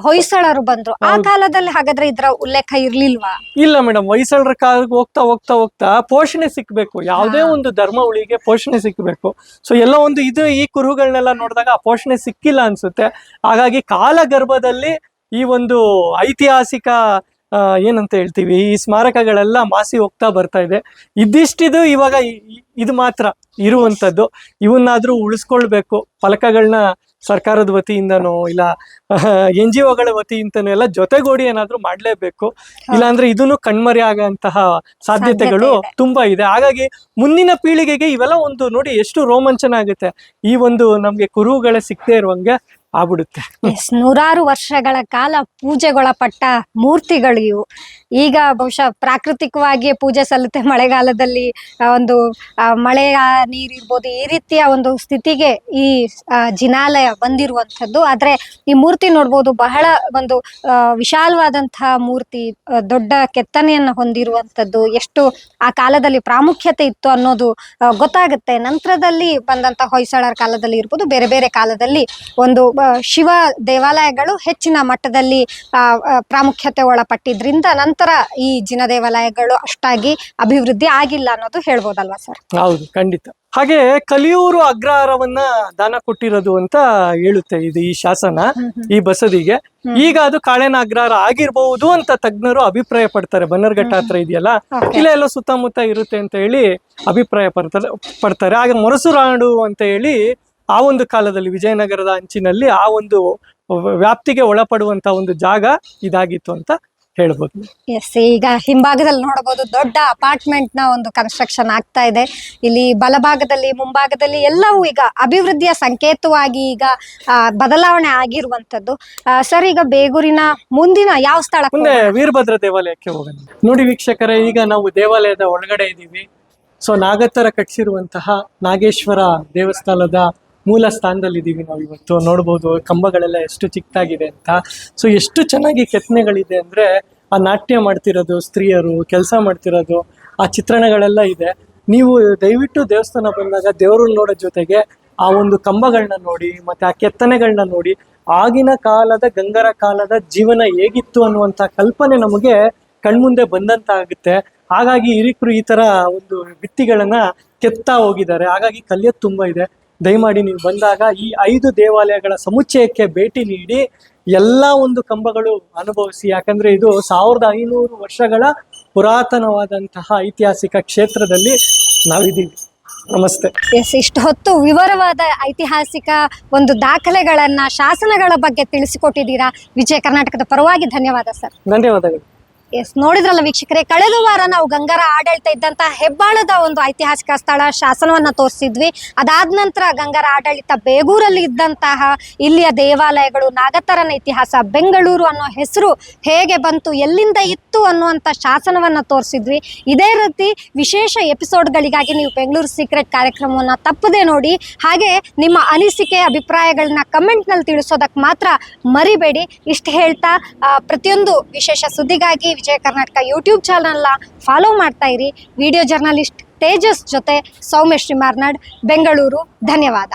ಹೊಯ್ಸಳರು ಬಂದ್ರು, ಆ ಕಾಲದಲ್ಲಿ ಹಾಗಾದ್ರೆ ಇದ್ರ ಉಲ್ಲೇಖ ಇರ್ಲಿಲ್ವಾ? ಇಲ್ಲ ಮೇಡಮ್, ಹೊಯ್ಸಳರ ಕಾಲಕ್ಕೆ ಹೋಗ್ತಾ ಹೋಗ್ತಾ ಹೋಗ್ತಾ ಪೋಷಣೆ ಪೋಷಣೆ ಸಿಕ್ಬೇಕು, ಯಾವುದೇ ಒಂದು ಧರ್ಮ ಉಳಿಗೆ ಪೋಷಣೆ ಸಿಕ್ಬೇಕು. ಸೊ ಎಲ್ಲ ಒಂದು ಈ ಕುರುಹುಗಳನ್ನೆಲ್ಲ ನೋಡಿದಾಗ ಆ ಪೋಷಣೆ ಸಿಕ್ಕಿಲ್ಲ ಅನ್ಸುತ್ತೆ. ಹಾಗಾಗಿ ಕಾಲಗರ್ಭದಲ್ಲಿ ಈ ಒಂದು ಐತಿಹಾಸಿಕ ಏನಂತ ಹೇಳ್ತೀವಿ, ಈ ಸ್ಮಾರಕಗಳೆಲ್ಲ ಮಾಸಿ ಹೋಗ್ತಾ ಬರ್ತಾ ಇದೆ. ಇದಿಷ್ಟಿದು ಇವಾಗ ಇದು ಮಾತ್ರ ಇರುವಂತದ್ದು. ಇವನ್ನಾದ್ರೂ ಉಳಿಸ್ಕೊಳ್ಬೇಕು. ಫಲಕಗಳನ್ನ ಸರ್ಕಾರದ ವತಿಯಿಂದನೋ ಇಲ್ಲ NGOಗಳ ವತಿಯಿಂದನೋ ಎಲ್ಲ ಜೊತೆಗೂಡಿ ಏನಾದ್ರೂ ಮಾಡ್ಲೇಬೇಕು. ಇಲ್ಲಾಂದ್ರೆ ಇದನ್ನು ಕಣ್ಮರೆ ಆಗಂತಹ ಸಾಧ್ಯತೆಗಳು ತುಂಬಾ ಇದೆ. ಹಾಗಾಗಿ ಮುಂದಿನ ಪೀಳಿಗೆಗೆ ಇವೆಲ್ಲ ಒಂದು ನೋಡಿ ಎಷ್ಟು ರೋಮಾಂಚನ ಆಗುತ್ತೆ. ಈ ಒಂದು ನಮ್ಗೆ ಕುರುಹುಗಳೇ ಸಿಕ್ಕದೆ ಇರುವಂಗೆ ಆಗ್ಬಿಡುತ್ತೆ. ನೂರಾರು ವರ್ಷಗಳ ಕಾಲ ಪೂಜೆಗೊಳಪಟ್ಟ ಮೂರ್ತಿಗಳು ಇವು. ಈಗ ಬಹುಶಃ ಪ್ರಾಕೃತಿಕವಾಗಿ ಪೂಜೆ ಸಲ್ಲುತ್ತೆ. ಮಳೆಗಾಲದಲ್ಲಿ ಒಂದು ಮಳೆಯ ನೀರಿರ್ಬೋದು, ಈ ರೀತಿಯ ಒಂದು ಸ್ಥಿತಿಗೆ ಈ ಜಿನಾಲಯ ಬಂದಿರುವಂಥದ್ದು. ಆದ್ರೆ ಈ ಮೂರ್ತಿ ನೋಡ್ಬೋದು, ಬಹಳ ಒಂದು ವಿಶಾಲವಾದಂತಹ ಮೂರ್ತಿ, ದೊಡ್ಡ ಕೆತ್ತನೆಯನ್ನು ಹೊಂದಿರುವಂಥದ್ದು. ಎಷ್ಟು ಆ ಕಾಲದಲ್ಲಿ ಪ್ರಾಮುಖ್ಯತೆ ಇತ್ತು ಅನ್ನೋದು ಗೊತ್ತಾಗುತ್ತೆ. ನಂತರದಲ್ಲಿ ಬಂದಂತ ಹೊಯ್ಸಳರ ಕಾಲದಲ್ಲಿ ಇರ್ಬೋದು, ಬೇರೆ ಬೇರೆ ಕಾಲದಲ್ಲಿ ಒಂದು ಶಿವ ದೇವಾಲಯಗಳು ಹೆಚ್ಚಿನ ಮಟ್ಟದಲ್ಲಿ ಪ್ರಾಮುಖ್ಯತೆ ಒಳಪಟ್ಟಿದ್ರಿಂದ ನಂತರ ಈ ಜಿನ ದೇವಾಲಯಗಳು ಅಷ್ಟಾಗಿ ಅಭಿವೃದ್ಧಿ ಆಗಿಲ್ಲ ಅನ್ನೋದು ಹೇಳ್ಬೋದಲ್ವಾ ಸರ್? ಹೌದು, ಖಂಡಿತ. ಹಾಗೆ ಕಲಿಯೂರು ಅಗ್ರಹಾರವನ್ನ ದಾನ ಕೊಟ್ಟಿರೋದು ಅಂತ ಹೇಳುತ್ತೆ ಇದು ಈ ಶಾಸನ, ಈ ಬಸದಿಗೆ. ಈಗ ಅದು ಕಾಳೆನ ಅಗ್ರಹಾರ ಆಗಿರ್ಬಹುದು ಅಂತ ತಜ್ಞರು ಅಭಿಪ್ರಾಯ ಪಡ್ತಾರೆ. ಬನ್ನರ್ಘಟ್ಟ ಹತ್ರ ಇದೆಯಲ್ಲ, ಇಲ್ಲ ಎಲ್ಲ ಸುತ್ತಮುತ್ತ ಇರುತ್ತೆ ಅಂತ ಹೇಳಿ ಅಭಿಪ್ರಾಯ ಪಡ್ತಾರೆ. ಆಗ ಮೊರಸುರಾಡು ಅಂತ ಹೇಳಿ ಆ ಒಂದು ಕಾಲದಲ್ಲಿ ವಿಜಯನಗರದ ಅಂಚಿನಲ್ಲಿ ಆ ಒಂದು ವ್ಯಾಪ್ತಿಗೆ ಒಳಪಡುವಂತ ಒಂದು ಜಾಗ ಇದಾಗಿತ್ತು ಅಂತ ಹೇಳ್ಬೋದು. ಎಸ್, ಈಗ ಹಿಂಭಾಗದಲ್ಲಿ ನೋಡಬಹುದು ದೊಡ್ಡ ಅಪಾರ್ಟ್ಮೆಂಟ್ ನ ಒಂದು ಕನ್ಸ್ಟ್ರಕ್ಷನ್ ಆಗ್ತಾ ಇದೆ. ಇಲ್ಲಿ ಬಲಭಾಗದಲ್ಲಿ ಮುಂಭಾಗದಲ್ಲಿ ಎಲ್ಲವೂ ಈಗ ಅಭಿವೃದ್ಧಿಯ ಸಂಕೇತವಾಗಿ ಈಗ ಬದಲಾವಣೆ ಆಗಿರುವಂತದ್ದು. ಸರ್, ಈಗ ಬೇಗೂರಿನ ಮುಂದಿನ ಯಾವ ಸ್ಥಳ? ಮುಂದೆ ವೀರಭದ್ರ ದೇವಾಲಯಕ್ಕೆ ಹೋಗೋಣ. ನೋಡಿ ವೀಕ್ಷಕರೇ, ಈಗ ನಾವು ದೇವಾಲಯದ ಒಳಗಡೆ ಇದ್ದೀವಿ. ಸೊ ನಾಗತರ ಕಟ್ಟಿಸಿರುವಂತಹ ನಾಗೇಶ್ವರ ದೇವಸ್ಥಾನದ ಮೂಲ ಸ್ಥಾನದಲ್ಲಿ ಇದ್ದೀವಿ ನಾವು ಇವತ್ತು. ನೋಡ್ಬೋದು ಕಂಬಗಳೆಲ್ಲ ಎಷ್ಟು ಚಿಕ್ಕದಾಗಿದೆ ಅಂತ. ಸೊ ಎಷ್ಟು ಚೆನ್ನಾಗಿ ಕೆತ್ತನೆಗಳಿದೆ ಅಂದ್ರೆ, ಆ ನಾಟ್ಯ ಮಾಡ್ತಿರೋದು ಸ್ತ್ರೀಯರು, ಕೆಲಸ ಮಾಡ್ತಿರೋದು, ಆ ಚಿತ್ರಣಗಳೆಲ್ಲ ಇದೆ. ನೀವು ದಯವಿಟ್ಟು ದೇವಸ್ಥಾನ ಬಂದಾಗ ದೇವರನ್ನ ನೋಡೋ ಜೊತೆಗೆ ಆ ಒಂದು ಕಂಬಗಳನ್ನ ನೋಡಿ, ಮತ್ತೆ ಆ ಕೆತ್ತನೆಗಳನ್ನ ನೋಡಿ, ಆಗಿನ ಕಾಲದ ಗಂಗರ ಕಾಲದ ಜೀವನ ಹೇಗಿತ್ತು ಅನ್ನುವಂಥ ಕಲ್ಪನೆ ನಮಗೆ ಕಣ್ಮುಂದೆ ಬಂದಂತ ಆಗುತ್ತೆ. ಹಾಗಾಗಿ ಹಿರಿಕರು ಈ ತರ ಒಂದು ಭಿತ್ತಿಗಳನ್ನ ಕೆತ್ತಾ ಹೋಗಿದ್ದಾರೆ. ಹಾಗಾಗಿ ಕಲಿಯೋದು ತುಂಬಾ ಇದೆ. ದಯಮಾಡಿ ನೀವು ಬಂದಾಗ ಈ 5 ದೇವಾಲಯಗಳ ಸಮುಚ್ಚಯಕ್ಕೆ ಭೇಟಿ ನೀಡಿ ಎಲ್ಲ ಒಂದು ಕಂಬಗಳು ಅನುಭವಿಸಿ. ಯಾಕಂದ್ರೆ ಇದು 1500 ವರ್ಷಗಳ ಪುರಾತನವಾದಂತಹ ಐತಿಹಾಸಿಕ ಕ್ಷೇತ್ರದಲ್ಲಿ ನಾವಿದ್ದೀವಿ. ನಮಸ್ತೆ. ಎಸ್, ಇಷ್ಟು ಹೊತ್ತು ವಿವರವಾದ ಐತಿಹಾಸಿಕ ಒಂದು ದಾಖಲೆಗಳನ್ನ, ಶಾಸನಗಳ ಬಗ್ಗೆ ತಿಳಿಸಿಕೊಟ್ಟಿದ್ದೀರಾ. ವಿಜಯ ಕರ್ನಾಟಕದ ಪರವಾಗಿ ಧನ್ಯವಾದ ಸರ್. ಧನ್ಯವಾದಗಳು. ಎಸ್, ನೋಡಿದ್ರಲ್ಲ ವೀಕ್ಷಕರೇ, ಕಳೆದ ವಾರ ನಾವು ಗಂಗರ ಆಡಳಿತ ಇದ್ದಂತಹ ಹೆಬ್ಬಾಳದ ಒಂದು ಐತಿಹಾಸಿಕ ಸ್ಥಳ ಶಾಸನವನ್ನ ತೋರಿಸಿದ್ವಿ. ಅದಾದ ನಂತರ ಗಂಗರ ಆಡಳಿತ ಬೇಗೂರಲ್ಲಿ ಇದ್ದಂತಹ ಇಲ್ಲಿಯ ದೇವಾಲಯಗಳು, ನಾಗತರನ ಇತಿಹಾಸ, ಬೆಂಗಳೂರು ಅನ್ನೋ ಹೆಸರು ಹೇಗೆ ಬಂತು, ಎಲ್ಲಿಂದ ಇತ್ತು ಅನ್ನುವಂಥ ಶಾಸನವನ್ನ ತೋರಿಸಿದ್ವಿ. ಇದೇ ರೀತಿ ವಿಶೇಷ ಎಪಿಸೋಡ್ಗಳಿಗಾಗಿ ನೀವು ಬೆಂಗಳೂರು ಸೀಕ್ರೆಟ್ ಕಾರ್ಯಕ್ರಮವನ್ನ ತಪ್ಪದೆ ನೋಡಿ. ಹಾಗೆ ನಿಮ್ಮ ಅನಿಸಿಕೆ, ಅಭಿಪ್ರಾಯಗಳನ್ನ ಕಮೆಂಟ್ನಲ್ಲಿ ತಿಳಿಸೋದಕ್ಕೆ ಮಾತ್ರ ಮರಿಬೇಡಿ. ಇಷ್ಟು ಹೇಳ್ತಾ ಪ್ರತಿಯೊಂದು ವಿಶೇಷ ಸುದ್ದಿಗಾಗಿ ವಿಜಯ ಕರ್ನಾಟಕ ಯೂಟ್ಯೂಬ್ ಚಾನಲ್ನ ಫಾಲೋ ಮಾಡ್ತಾ ಇರಿ. ವಿಡಿಯೋ ಜರ್ನಲಿಸ್ಟ್ ತೇಜಸ್ ಜೊತೆ ಸೌಮ್ಯಶ್ರೀ ಮಾರ್ನಾಡ್, ಬೆಂಗಳೂರು. ಧನ್ಯವಾದ.